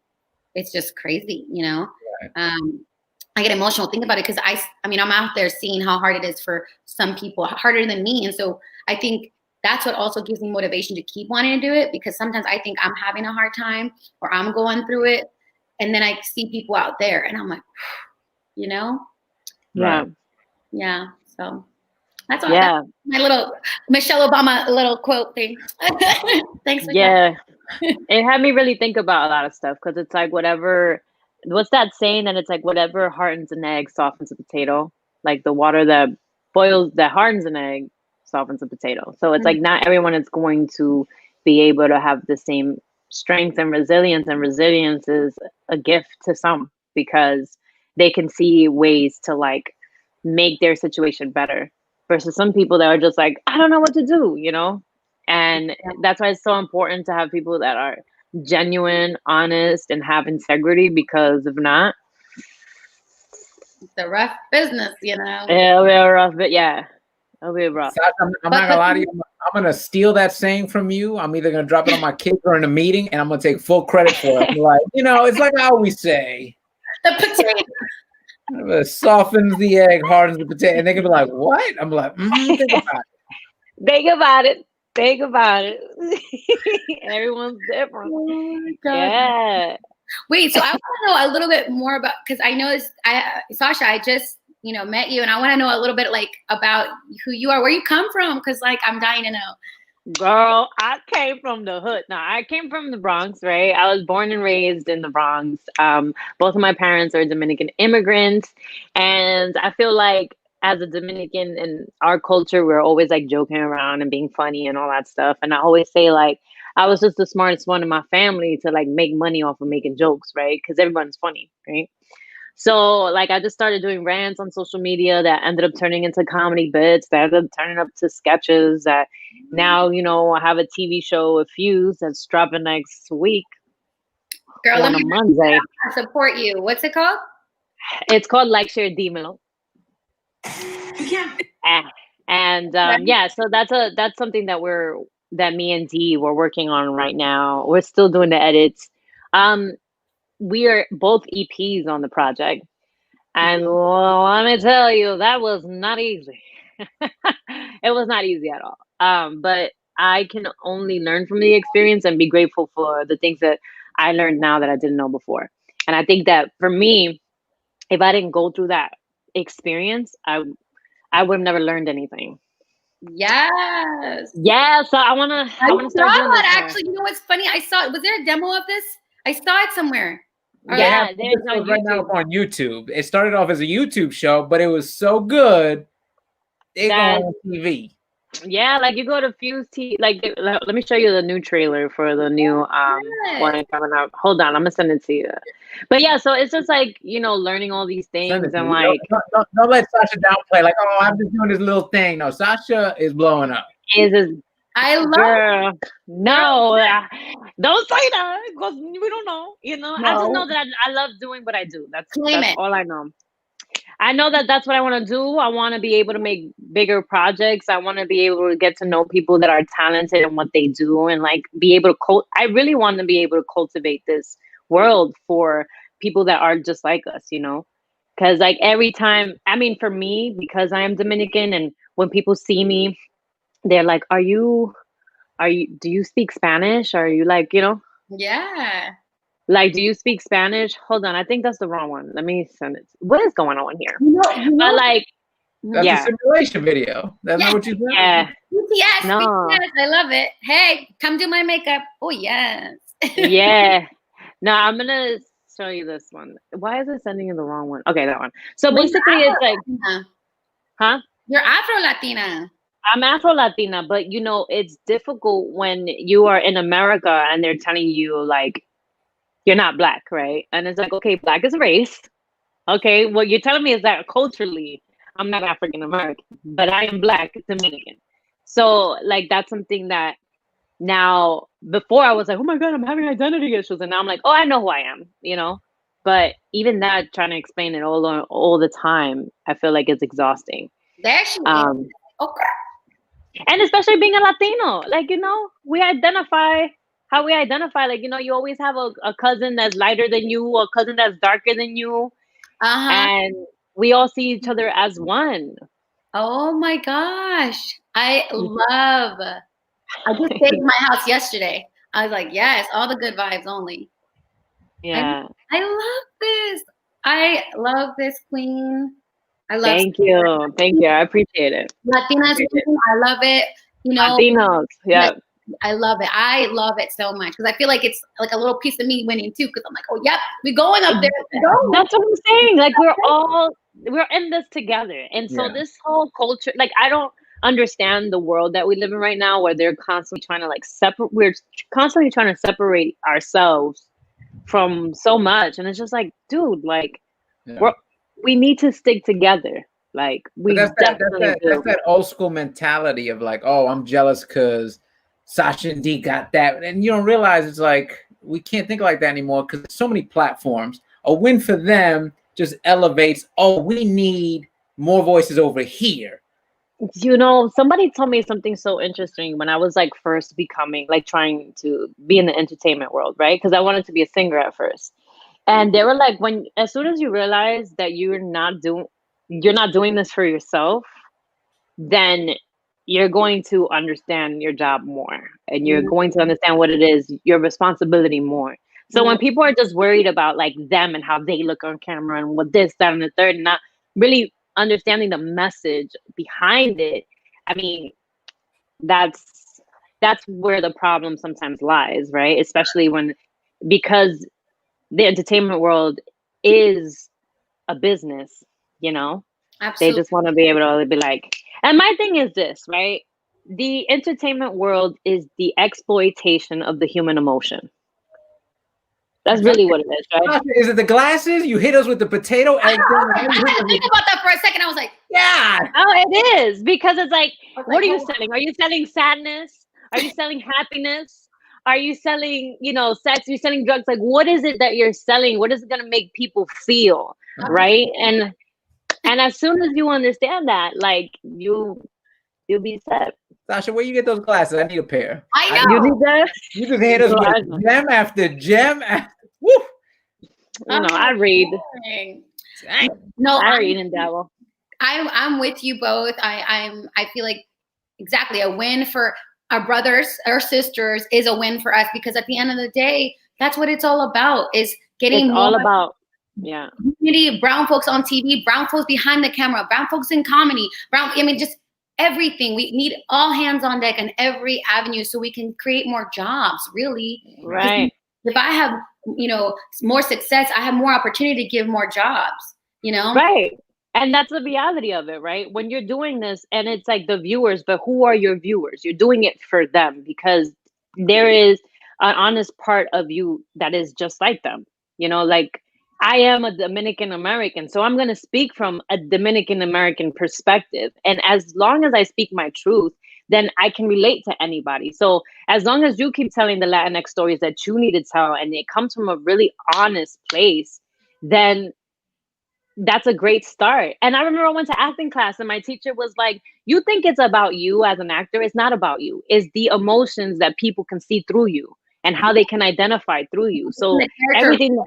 [SPEAKER 3] it's just crazy, I get emotional thinking about it, because I'm out there seeing how hard it is for some people, harder than me. And so I think that's what also gives me motivation to keep wanting to do it, because sometimes I think I'm having a hard time or I'm going through it. And then I see people out there and I'm like,
[SPEAKER 2] Yeah.
[SPEAKER 3] Yeah. So that's all. Yeah. That's my little Michelle Obama little quote thing. Thanks for
[SPEAKER 2] that. It had me really think about a lot of stuff, because it's like what's that saying? And it's like, whatever hardens an egg softens a potato. Like the water that hardens an egg softens a potato. So it's like not everyone is going to be able to have the same strength and resilience. And resilience is a gift to some, because they can see ways to like make their situation better, versus some people that are just like, I don't know what to do, And that's why it's so important to have people that are genuine, honest, and have integrity, because if not,
[SPEAKER 3] it's a rough business,
[SPEAKER 2] It'll be a rough, but it'll be rough.
[SPEAKER 1] I'm not gonna lie to you. I'm gonna steal that saying from you. I'm either gonna drop it on my kids or in a meeting, and I'm gonna take full credit for it. Like, it's like I always say,
[SPEAKER 3] the potato.
[SPEAKER 1] It softens the egg, hardens the potato, and they can be like, "What?" I'm like, think about it.
[SPEAKER 2] Think about it. Everyone's different. Oh my God. Yeah.
[SPEAKER 3] Wait, so I want to know a little bit more about, because I know Sasha, I just met you, and I want to know a little bit like about who you are, where you come from, because like I'm dying to know.
[SPEAKER 2] Girl, I came from the hood. No, I came from the Bronx, right? I was born and raised in the Bronx. Both of my parents are Dominican immigrants, and I feel like as a Dominican in our culture, we're always like joking around and being funny and all that stuff. And I always say like I was just the smartest one in my family to like make money off of making jokes, right? Because everyone's funny, right? So like I just started doing rants on social media that ended up turning into comedy bits, that ended up turning up to sketches that now, I have a TV show, A Fuse, that's dropping next week.
[SPEAKER 3] Girl,
[SPEAKER 2] on a Monday.
[SPEAKER 3] Support you. What's it called?
[SPEAKER 2] It's called Like, Share, Dímelo.
[SPEAKER 3] Yeah.
[SPEAKER 2] And so that's something that me and Dee we're working on right now. We're still doing the edits. We are both EPs on the project. And let me tell you, that was not easy. It was not easy at all. But I can only learn from the experience and be grateful for the things that I learned now that I didn't know before. And I think that for me, if I didn't go through that experience, I would have never learned anything.
[SPEAKER 3] Yes.
[SPEAKER 2] Yeah. So I want to start doing that.
[SPEAKER 3] Actually, you know what's funny? Was there a demo of this? I saw it somewhere.
[SPEAKER 2] Yeah, there's
[SPEAKER 1] right now on YouTube. It started off as a YouTube show, but it was so good, they go on TV.
[SPEAKER 2] Yeah, like you go to Fuse TV. Like, let me show you the new trailer for the new one coming out. Hold on, I'm gonna send it to you. But yeah, so it's just like learning all these things and like
[SPEAKER 1] don't let Sasha downplay. Like, oh, I'm just doing this little thing. No, Sasha is blowing up.
[SPEAKER 3] I love
[SPEAKER 2] girl. No, don't say that because we don't know. No. I just know that I love doing what I do. That's all I know. I know that that's what I want to do. I want to be able to make bigger projects. I want to be able to get to know people that are talented in what they do and like be able to I really want to be able to cultivate this world for people that are just like us, because like every time, I mean, for me, because I am Dominican and when people see me, they're like, do you speak Spanish? Are you like,
[SPEAKER 3] Yeah.
[SPEAKER 2] Like, do you speak Spanish? Hold on. I think that's the wrong one. Let me send it. What is going on here? But like,
[SPEAKER 1] that's a simulation video. That's not what you said?
[SPEAKER 2] Yeah.
[SPEAKER 3] BTS, no. BTS, I love it. Hey, come do my makeup. Oh, yes.
[SPEAKER 2] Yeah. No, I'm going to show you this one. Why is it sending you the wrong one? Okay, that one. So basically it's like, huh?
[SPEAKER 3] You're Afro-Latina.
[SPEAKER 2] I'm Afro-Latina, but it's difficult when you are in America and they're telling you like, you're not Black, right? And it's like, okay, Black is a race. Okay, what you're telling me is that culturally, I'm not African American, but I am Black Dominican. So like, that's something that now, before I was like, oh my God, I'm having identity issues. And now I'm like, oh, I know who I am, But even that, trying to explain it all the time, I feel like it's exhausting.
[SPEAKER 3] There she is. Okay.
[SPEAKER 2] And especially being a Latino, like, we identify how we identify. Like, you always have a cousin that's lighter than you or a cousin that's darker than you. And we all see each other as one.
[SPEAKER 3] Oh my gosh. I just stayed in my house yesterday. I was like, yes, all the good vibes only.
[SPEAKER 2] Yeah.
[SPEAKER 3] I love this. I love this, queen.
[SPEAKER 2] Thank you. Thank you. I appreciate it.
[SPEAKER 3] Latinas, I love it.
[SPEAKER 2] Latinos, yeah.
[SPEAKER 3] I love it. I love it so much because I feel like it's like a little piece of me winning too. Because I'm like, oh, yep, we're going up there.
[SPEAKER 2] That's what I'm saying. Like we're in this together, and so this whole culture, like I don't understand the world that we live in right now, where they're constantly trying to like separate. We're constantly trying to separate ourselves from so much, and it's just like, dude, like we need to stick together. Like that's
[SPEAKER 1] that old school mentality of like, oh, I'm jealous because Sasha and Dee got that, and you don't realize it's like we can't think like that anymore because there's so many platforms. A win for them just elevates. Oh, we need more voices over here.
[SPEAKER 2] Somebody told me something so interesting when I was like first becoming like trying to be in the entertainment world, right? Because I wanted to be a singer at first, and they were like, as soon as you realize that you're not doing this for yourself, then you're going to understand your job more and you're going to understand what it is, your responsibility more. So when people are just worried about like them and how they look on camera and what this, that, and the third, and not really understanding the message behind it, I mean, that's where the problem sometimes lies, right? Especially because the entertainment world is a business, you know?
[SPEAKER 3] Absolutely.
[SPEAKER 2] They just want to be able to be like, and my thing is this, right? The entertainment world is the exploitation of the human emotion. That's really what it is, right?
[SPEAKER 1] Is it the glasses? You hit us with the potato egg thing.
[SPEAKER 3] I had to think about that for a second. I was like,
[SPEAKER 1] yeah.
[SPEAKER 2] Oh, it is, because it's like, what are you
[SPEAKER 3] oh.
[SPEAKER 2] selling? Are you selling sadness? Are you selling happiness? Are you selling, sex? Are you selling drugs? Like, what is it that you're selling? What is it going to make people feel, right? And as soon as you understand that, like, you'll be set.
[SPEAKER 1] Sasha, where you get those glasses? I need a pair.
[SPEAKER 3] I know.
[SPEAKER 2] You need that?
[SPEAKER 1] You just hit us with gem after gem. Woo!
[SPEAKER 2] I read.
[SPEAKER 3] No,
[SPEAKER 2] I read and dabble.
[SPEAKER 3] I'm with you both. I feel like exactly a win for our brothers or sisters is a win for us, because at the end of the day, that's what it's all about, is getting
[SPEAKER 2] it's all about
[SPEAKER 3] community of brown folks on TV, brown folks behind the camera, brown folks in comedy, just everything. We need all hands on deck in every avenue so we can create more jobs, really.
[SPEAKER 2] Right.
[SPEAKER 3] If I have, more success, I have more opportunity to give more jobs,
[SPEAKER 2] Right. And that's the reality of it, right? When you're doing this, and it's like the viewers, but who are your viewers? You're doing it for them, because there is an honest part of you that is just like them. Like, I am a Dominican American, so I'm going to speak from a Dominican American perspective. And as long as I speak my truth, then I can relate to anybody. So as long as you keep telling the Latinx stories that you need to tell, and it comes from a really honest place, then that's a great start. And I remember I went to acting class, and my teacher was like, you think it's about you as an actor. It's not about you. It's the emotions that people can see through you and how they can identify through you. So everything,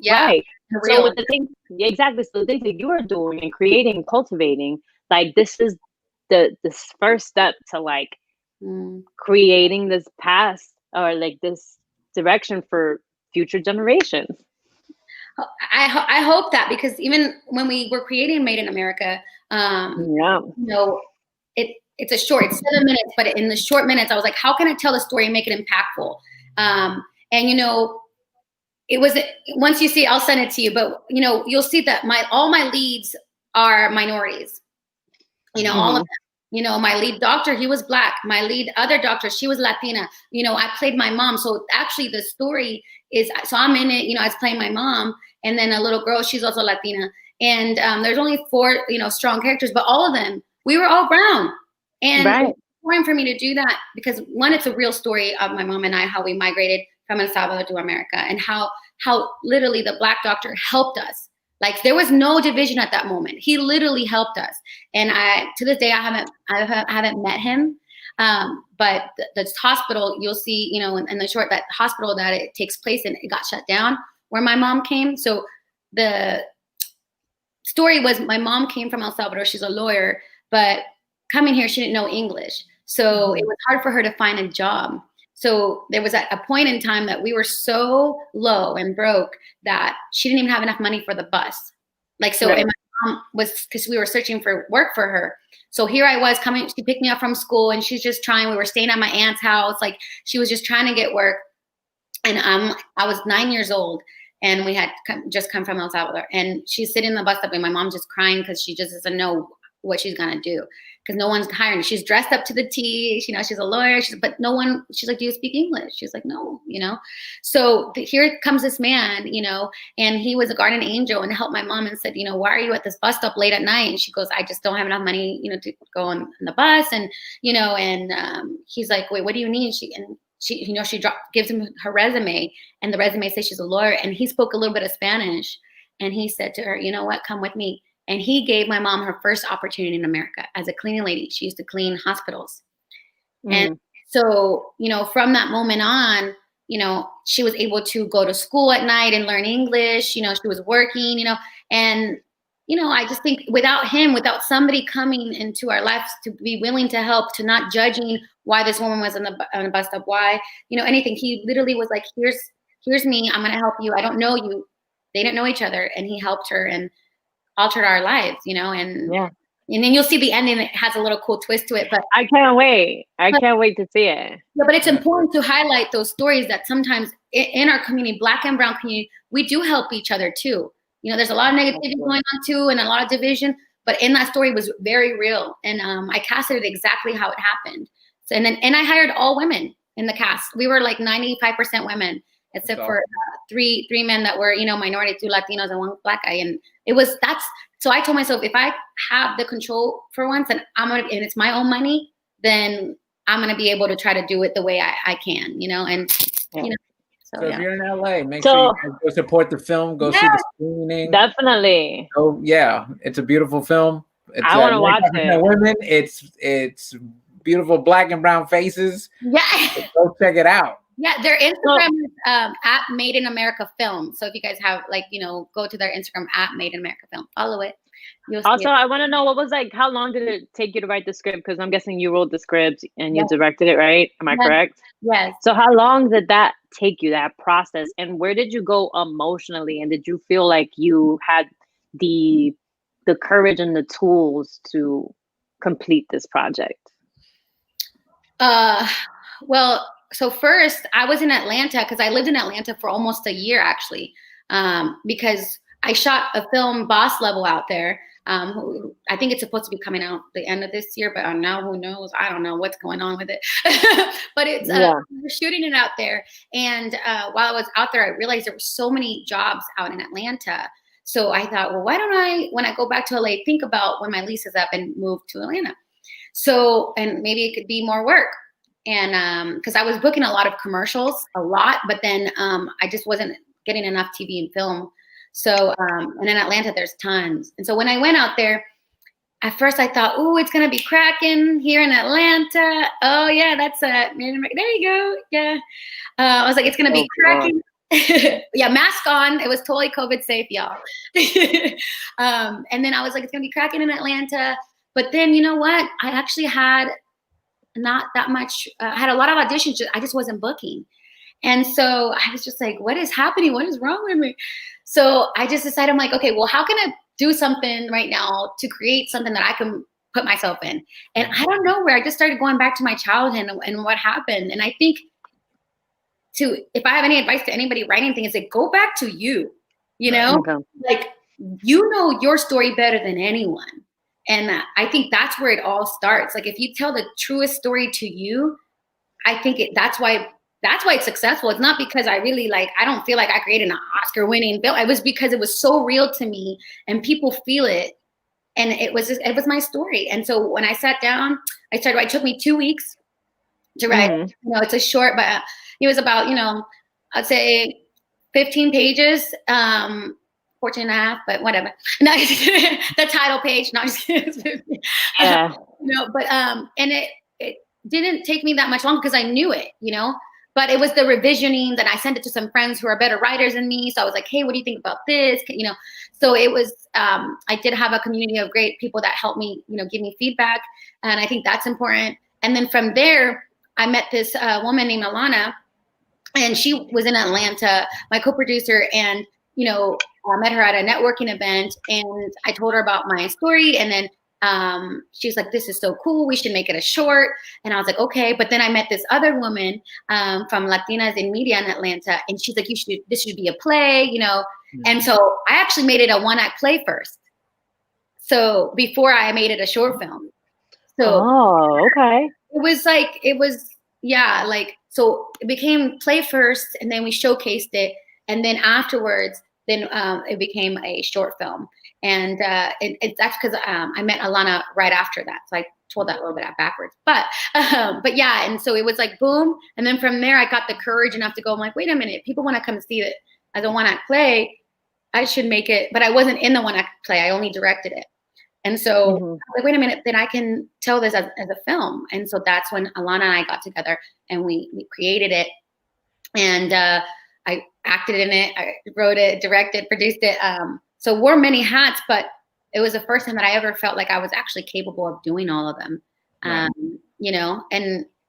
[SPEAKER 2] right. So with the things, exactly. So the things that you are doing and creating, cultivating, like, this is this first step to like creating this path, or like this direction for future generations.
[SPEAKER 3] I hope that, because even when we were creating Made in America, it's a short, it's 7 minutes, but in the short minutes, I was like, how can I tell the story and make it impactful? It was, once you see, I'll send it to you, but you'll see that all my leads are minorities. All of them. My lead doctor, he was Black. My lead other doctor, she was Latina. I played my mom. So actually the story is, so I'm in it, I was playing my mom, and then a little girl, she's also Latina. And there's only 4, strong characters, but all of them, we were all brown. And it's important for me to do that, because one, it's a real story of my mom and I, how we migrated from El Salvador to America, and how literally the Black doctor helped us. Like, there was no division at that moment. He literally helped us. And to this day, I haven't met him. But the hospital, you'll see, in the short, that hospital that it takes place in, it got shut down where my mom came. So the story was, my mom came from El Salvador. She's a lawyer, but coming here, she didn't know English. So it was hard for her to find a job. So there was a point in time that we were so low and broke that she didn't even have enough money for the bus. And my mom was, because we were searching for work for her. So here I was coming, she picked me up from school, and she's just trying, we were staying at my aunt's house. Like, she was just trying to get work. And I was 9 years old, and we had just come from El Salvador, and she's sitting in the bus stop, and my mom's just crying because she just doesn't know what she's going to do, because no one's hiring her. She's dressed up to the T, she's a lawyer, but no one, she's like, do you speak English? She's like, no, So here comes this man, and he was a guardian angel and helped my mom, and said, why are you at this bus stop late at night? And she goes, I just don't have enough money, to go on the bus. And, he's like, wait, what do you need? She gives him her resume, and the resume says she's a lawyer, and he spoke a little bit of Spanish, and he said to her, you know what, come with me. And he gave my mom her first opportunity in America as a cleaning lady. She used to clean hospitals. And so, from that moment on, she was able to go to school at night and learn English. She was working, and, I just think without him, without somebody coming into our lives to be willing to help, to not judging why this woman was on the bus stop, why, anything. He literally was like, here's me. I'm going to help you. I don't know you. They didn't know each other. And he helped her. And altered our lives, you know, and then you'll see the ending. It has a little cool twist to it, but
[SPEAKER 2] I can't wait. I can't wait to see it.
[SPEAKER 3] Yeah, but it's important to highlight those stories that sometimes in our community, Black and brown community, we do help each other too. You know, there's a lot of negativity going on too, and a lot of division. But in that story was very real, and I casted it exactly how it happened. So and I hired all women in the cast. We were like 95% women, except for three men that were, you know, minority, 2 Latinos and 1 Black guy. And so I told myself, if I have the control for once, and and it's my own money, then I'm gonna be able to try to do it the way I can, you know, and you know.
[SPEAKER 1] So if you're in LA, make sure you go support the film. Go see the screening.
[SPEAKER 2] Definitely.
[SPEAKER 1] Oh yeah, it's a beautiful film. It's,
[SPEAKER 2] I want to watch it.
[SPEAKER 1] Women, it's beautiful Black and brown faces.
[SPEAKER 3] Yeah.
[SPEAKER 1] So go check it out.
[SPEAKER 3] Yeah, their Instagram is at Made in America Film. So if you guys have, like, you know, go to their Instagram at Made in America Film. Follow it.
[SPEAKER 2] Also, I want to know, what was, like, how long did it take you to write the script? Because I'm guessing you wrote the script and you directed it, right? Am I correct?
[SPEAKER 3] Yes.
[SPEAKER 2] So how long did that take you, that process? And where did you go emotionally? And did you feel like you had the courage and the tools to complete this project?
[SPEAKER 3] Well, so first I was in Atlanta, because I lived in Atlanta for almost a year, actually, because I shot a film, Boss Level, out there. I think it's supposed to be coming out the end of this year, but now who knows? I don't know what's going on with it. But it's we're shooting it out there. And while I was out there, I realized there were so many jobs out in Atlanta. So I thought, well, why don't I, when I go back to LA, think about when my lease is up and move to Atlanta. So, and maybe it could be more work. And because I was booking a lot of commercials, but then I just wasn't getting enough TV and film. So, and in Atlanta, there's tons. And so when I went out there, at first I thought, oh, it's going to be cracking here in Atlanta. Oh, yeah, that's there you go. Yeah. I was like, it's going to be cracking. Yeah, mask on. It was totally COVID safe, y'all. And then I was like, it's going to be cracking in Atlanta. But then, you know what? I actually had not that much. I had a lot of auditions. I just wasn't booking. And so I was just like, what is happening? What is wrong with me? So I just decided, I'm like, okay, well, how can I do something right now to create something that I can put myself in? And I don't know where. I just started going back to my childhood and what happened. And I think if I have any advice to anybody writing things, like, go back to you, you know, like, you know your story better than anyone. And I think that's where it all starts. Like, if you tell the truest story to you, I think that's why it's successful. It's not because I really, like, I don't feel like I created an Oscar-winning film. It was because it was so real to me and people feel it. And it was my story. And so when I sat down, it took me 2 weeks to write. You know, it's a short, but it was about, you know, I'd say 15 pages, 14 and a half, but whatever. No, the title page. No, just
[SPEAKER 2] yeah.
[SPEAKER 3] No, but and it didn't take me that much longer because I knew it, you know. But it was the revisioning that I sent it to some friends who are better writers than me. So I was like, hey, what do you think about this? You know, so it was, I did have a community of great people that helped me, you know, give me feedback. And I think that's important. And then from there, I met this woman named Alana, and she was in Atlanta, my co-producer. And, you know, I met her at a networking event, and I told her about my story. And then she was like, this is so cool. We should make it a short. And I was like, okay. But then I met this other woman from Latinas in Media in Atlanta. And she's like, this should be a play, you know? And so I actually made it a 1-act play first. So before I made it a short film. So
[SPEAKER 2] okay.
[SPEAKER 3] So it became play first, and then we showcased it. And then afterwards, it became a short film. And that's because I met Alana right after that. So I told that a little bit backwards. But yeah, and so it was like, boom. And then from there, I got the courage enough to go, I'm like, wait a minute, people want to come see it as a 1-act play. I should make it. But I wasn't in the 1-act play. I only directed it. And so I was like, wait a minute, then I can tell this as a film. And so that's when Alana and I got together and we created it. And I acted in it. I wrote it, directed, produced it. So wore many hats, but it was the first time that I ever felt like I was actually capable of doing all of them. You know,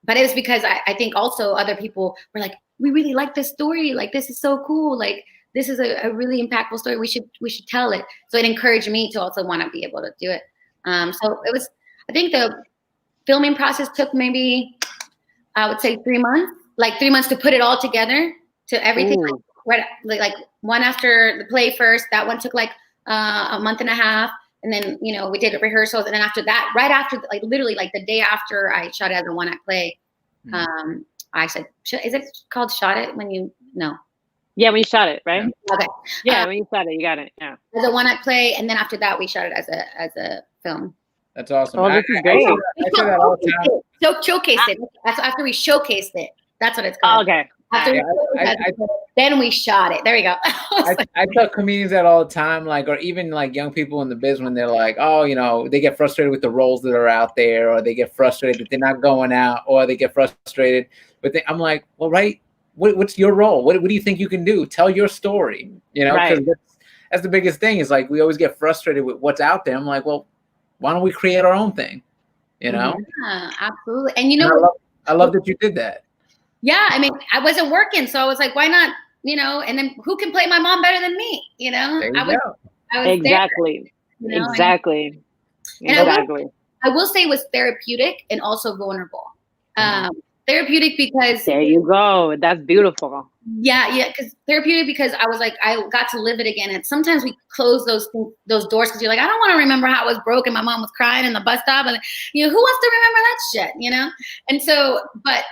[SPEAKER 3] but it was because I think also other people were like, we really like this story. Like, this is so cool. Like, this is a really impactful story. We should tell it. So it encouraged me to also want to be able to do it. So it was, I think the filming process took maybe, I would say 3 months, like 3 months to put it all together to everything. Like one after the play first, that one took like a month and a half. And then, you know, we did rehearsals. And then after that, right after, like literally like the day after I shot it as a one-act play, I said, is it called shot it when you, no.
[SPEAKER 2] Yeah, when you shot it, right?
[SPEAKER 3] Okay.
[SPEAKER 2] Yeah, when you shot it, you got it. Yeah.
[SPEAKER 3] As a one-act play, and then after that, we shot it as a film.
[SPEAKER 1] That's awesome.
[SPEAKER 2] Oh, this is great.
[SPEAKER 1] I say that all the time.
[SPEAKER 3] So showcased it. That's after we showcased it. That's what it's called.
[SPEAKER 2] Oh, okay.
[SPEAKER 3] Then we shot it. There we go.
[SPEAKER 1] I tell comedians that all the time, like, or even like young people in the biz when they're like, oh, you know, they get frustrated with the roles that are out there, or they get frustrated that they're not going out, or they get frustrated. But I'm like, well, right. What's your role? What do you think you can do? Tell your story, you know, because that's the biggest thing is like, we always get frustrated with what's out there. I'm like, well, why don't we create our own thing? You know?
[SPEAKER 3] Yeah, absolutely. And you know,
[SPEAKER 1] I love that you did that. Yeah.
[SPEAKER 3] I mean, I wasn't working. So I was like, why not, you know, and then who can play my mom better than me? You know, I was
[SPEAKER 2] exactly.
[SPEAKER 3] There, you know?
[SPEAKER 2] Exactly.
[SPEAKER 3] And I will say it was therapeutic and also vulnerable. Therapeutic because
[SPEAKER 2] there you go. That's beautiful.
[SPEAKER 3] Yeah, because therapeutic because I was like, I got to live it again. And sometimes we close those doors because you're like, I don't want to remember how I was broke and my mom was crying in the bus stop, and you know, who wants to remember that shit, you know? And so, but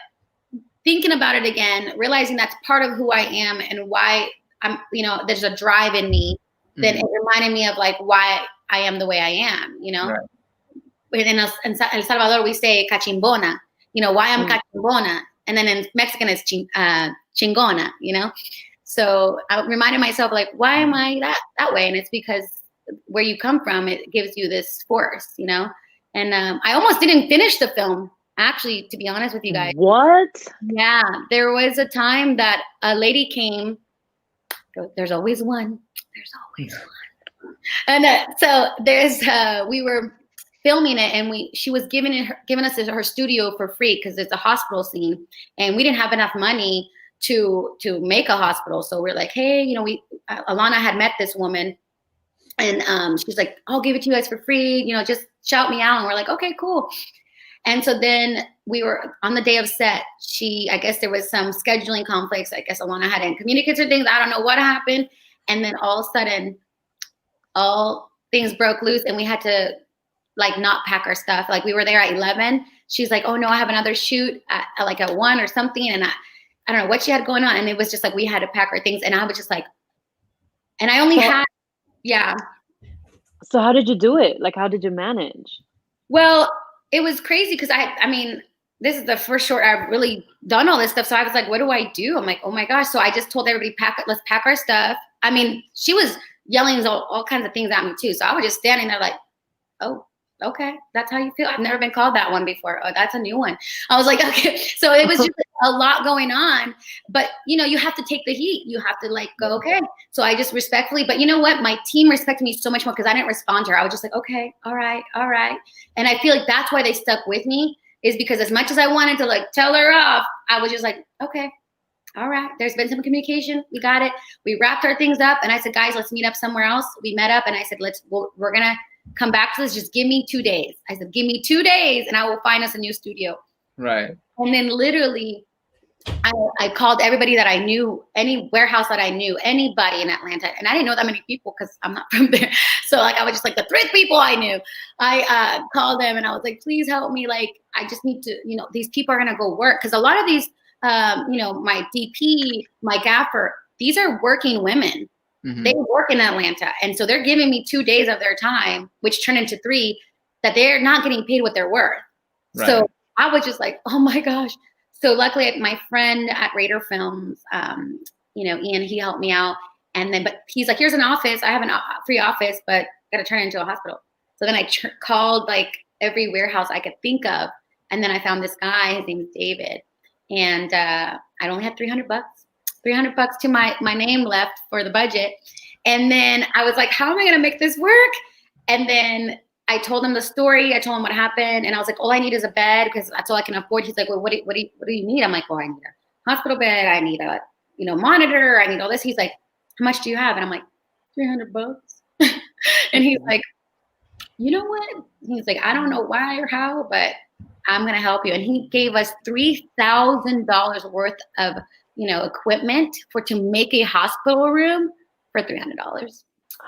[SPEAKER 3] thinking about it again, realizing that's part of who I am and why I'm, you know, there's a drive in me. Then it reminded me of like why I am the way I am, you know. Right. In El Salvador we say cachimbona. You know, why I'm cachimbona. And then in Mexican, it's chingona, you know? So I reminded myself, like, why am I that way? And it's because where you come from, it gives you this force, you know? And I almost didn't finish the film, actually, to be honest with you guys.
[SPEAKER 2] What?
[SPEAKER 3] Yeah. There was a time that a lady came. There's always one. There's always one. And so we were filming it, and she was giving us her studio for free because it's a hospital scene, and we didn't have enough money to make a hospital. So we're like, hey, you know, Alana had met this woman, and she's like, I'll give it to you guys for free, you know, just shout me out. And we're like, okay, cool. And so then we were on the day of set. I guess there was some scheduling conflicts. I guess Alana hadn't communicated things. I don't know what happened. And then all of a sudden, all things broke loose, and we had to like not pack our stuff. Like we were there at 11. She's like, oh no, I have another shoot at 1 or something. And I don't know what she had going on. And it was just like, we had to pack our things. And I was just like, and I only had, yeah.
[SPEAKER 2] So how did you do it? Like, how did you manage?
[SPEAKER 3] Well, it was crazy. Cause I mean, this is the first short I've really done all this stuff. So I was like, what do I do? I'm like, oh my gosh. So I just told everybody, let's pack our stuff. I mean, she was yelling all kinds of things at me too. So I was just standing there like, oh, okay, that's how you feel. I've never been called that one before. Oh, that's a new one. I was like, okay. So it was just a lot going on, but you know, you have to take the heat. You have to like go, okay. So I just respectfully, but you know what? My team respected me so much more because I didn't respond to her. I was just like, okay, all right. And I feel like that's why they stuck with me, is because as much as I wanted to like tell her off, I was just like, okay, all right. There's been some communication. We got it. We wrapped our things up, and I said, guys, let's meet up somewhere else. We met up, and I said, we're gonna come back to this. Just give me 2 days. I said, give me 2 days and I will find us a new studio.
[SPEAKER 1] Right.
[SPEAKER 3] And then literally I called everybody that I knew, any warehouse that I knew, anybody in Atlanta. And I didn't know that many people because I'm not from there. So like, I was just like the 3 people I knew. I called them and I was like, please help me. Like, I just need to, you know, these people are going to go work. Cause a lot of these, you know, my DP, my gaffer, these are working women. Mm-hmm. They work in Atlanta. And so they're giving me 2 days of their time, which turned into 3, that they're not getting paid what they're worth. Right. So I was just like, oh my gosh. So luckily my friend at Raider Films, you know, Ian, he helped me out. And then, but he's like, here's an office. I have a free office, but got to turn it into a hospital. So then I called like every warehouse I could think of. And then I found this guy, his name is David. And I only had $300 to my name left for the budget. And then I was like, how am I going to make this work? And then I told him the story. I told him what happened. And I was like, all I need is a bed because that's all I can afford. He's like, well, what do you need? I'm like, well, I need a hospital bed. I need a, you know, monitor. I need all this. He's like, how much do you have? And I'm like, $300. And he's like, you know what? He's like, I don't know why or how, but I'm going to help you. And he gave us $3,000 worth of, equipment to make a hospital room for $300.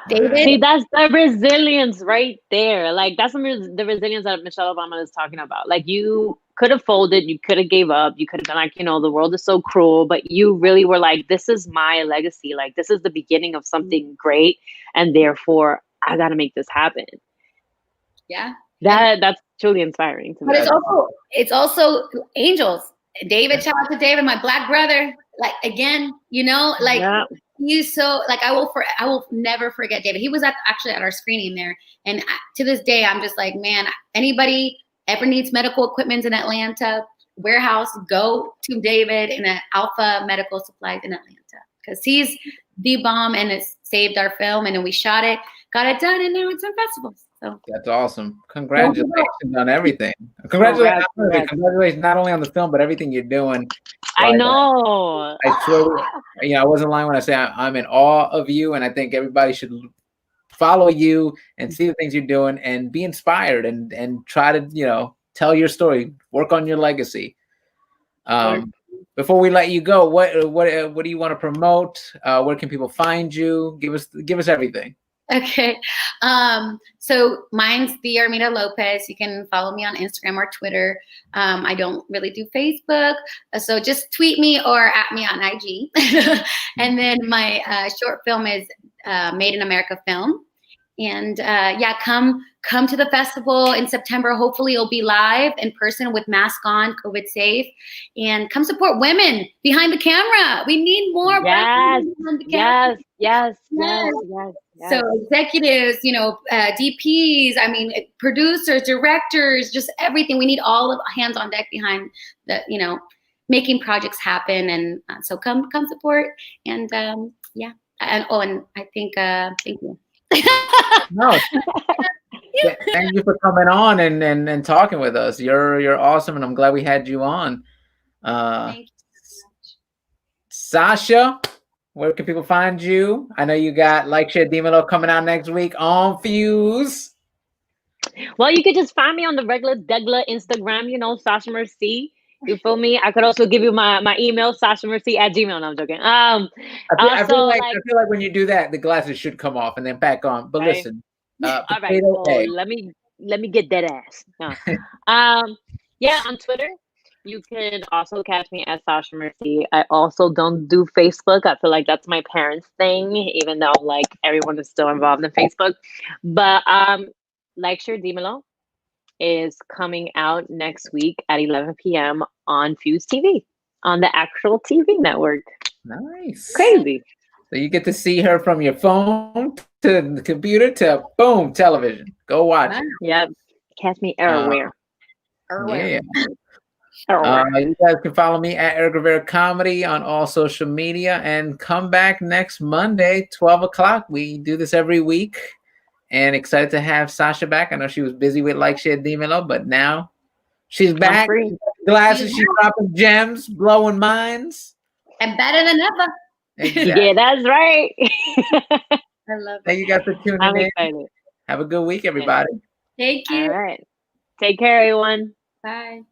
[SPEAKER 3] David?
[SPEAKER 2] See, that's the resilience right there. Like, that's the resilience that Michelle Obama is talking about. Like, you could have folded, you could have gave up, you could have been like, the world is so cruel, but you really were like, this is my legacy. Like, this is the beginning of something great, and therefore I got to make this happen.
[SPEAKER 3] Yeah.
[SPEAKER 2] That's truly inspiring to me.
[SPEAKER 3] But it's also angels. David, shout out to David, my Black brother. Like, again, he's so, like, I will never forget David. He was actually at our screening there. And to this day, I'm just like, man, anybody ever needs medical equipment in Atlanta, warehouse, go to David in Alpha Medical Supplies in Atlanta. Because he's the bomb, and it's saved our film. And then we shot it, got it done, and now it's on festivals. So
[SPEAKER 1] that's awesome. Congratulations on everything. Congratulations not only on the film, but everything you're doing.
[SPEAKER 2] I know.
[SPEAKER 1] I swear, I wasn't lying when I say I'm in awe of you, and I think everybody should follow you and see the things you're doing and be inspired and try to, tell your story, work on your legacy. Before we let you go, what do you want to promote? Where can people find you? Give us everything.
[SPEAKER 3] Okay. So mine's the Armida Lopez. You can follow me on Instagram or Twitter. I don't really do Facebook. So just tweet me or at me on IG. And then my short film is Made in America Film. And come to the festival in September. Hopefully it'll be live in person with mask on, COVID safe. And come support women behind the camera. We need more women behind the camera.
[SPEAKER 2] Yes.
[SPEAKER 3] So executives, DPs, producers, directors, just everything. We need all of hands on deck behind the, making projects happen. And so come support. And and I think, thank you.
[SPEAKER 1] No, thank you for coming on and talking with us. You're awesome, and I'm glad we had you on.
[SPEAKER 3] Thank you so much.
[SPEAKER 1] Sasha, where can people find you? I know you got Like, Share, Dímelo coming out next week on Fuse.
[SPEAKER 2] Well, you could just find me on the regular Instagram, Sasha Merci. You feel me? I could also give you my email, sashamercy@gmail.com. No, I'm joking.
[SPEAKER 1] I feel like when you do that, the glasses should come off and then back on. But
[SPEAKER 2] right.
[SPEAKER 1] listen,
[SPEAKER 2] all right. So let me get that ass. On Twitter, you can also catch me at Sasha Merci. I also don't do Facebook. I feel like that's my parents' thing, even though like everyone is still involved in Facebook. But Like, Share, Dímelo is coming out next week at 11 p.m. on Fuse TV, on the actual TV network.
[SPEAKER 1] Nice.
[SPEAKER 2] Crazy.
[SPEAKER 1] So you get to see her from your phone to the computer to boom, television. Go watch.
[SPEAKER 2] Yep. Catch me everywhere.
[SPEAKER 1] Yeah. You guys can follow me at Erik Rivera Comedy on all social media, and come back next Monday, 12 o'clock. We do this every week. And excited to have Sasha back. I know she was busy with Like, Share, Dímelo, but now she's back. Glasses, she's dropping gems, blowing minds.
[SPEAKER 3] And better than ever.
[SPEAKER 1] Exactly.
[SPEAKER 2] Yeah, that's right.
[SPEAKER 3] I love it.
[SPEAKER 1] Thank you guys for tuning
[SPEAKER 2] I'm
[SPEAKER 1] in.
[SPEAKER 2] excited.
[SPEAKER 1] Have a good week, everybody.
[SPEAKER 3] Thank you.
[SPEAKER 2] All right. Take care, everyone.
[SPEAKER 3] Bye.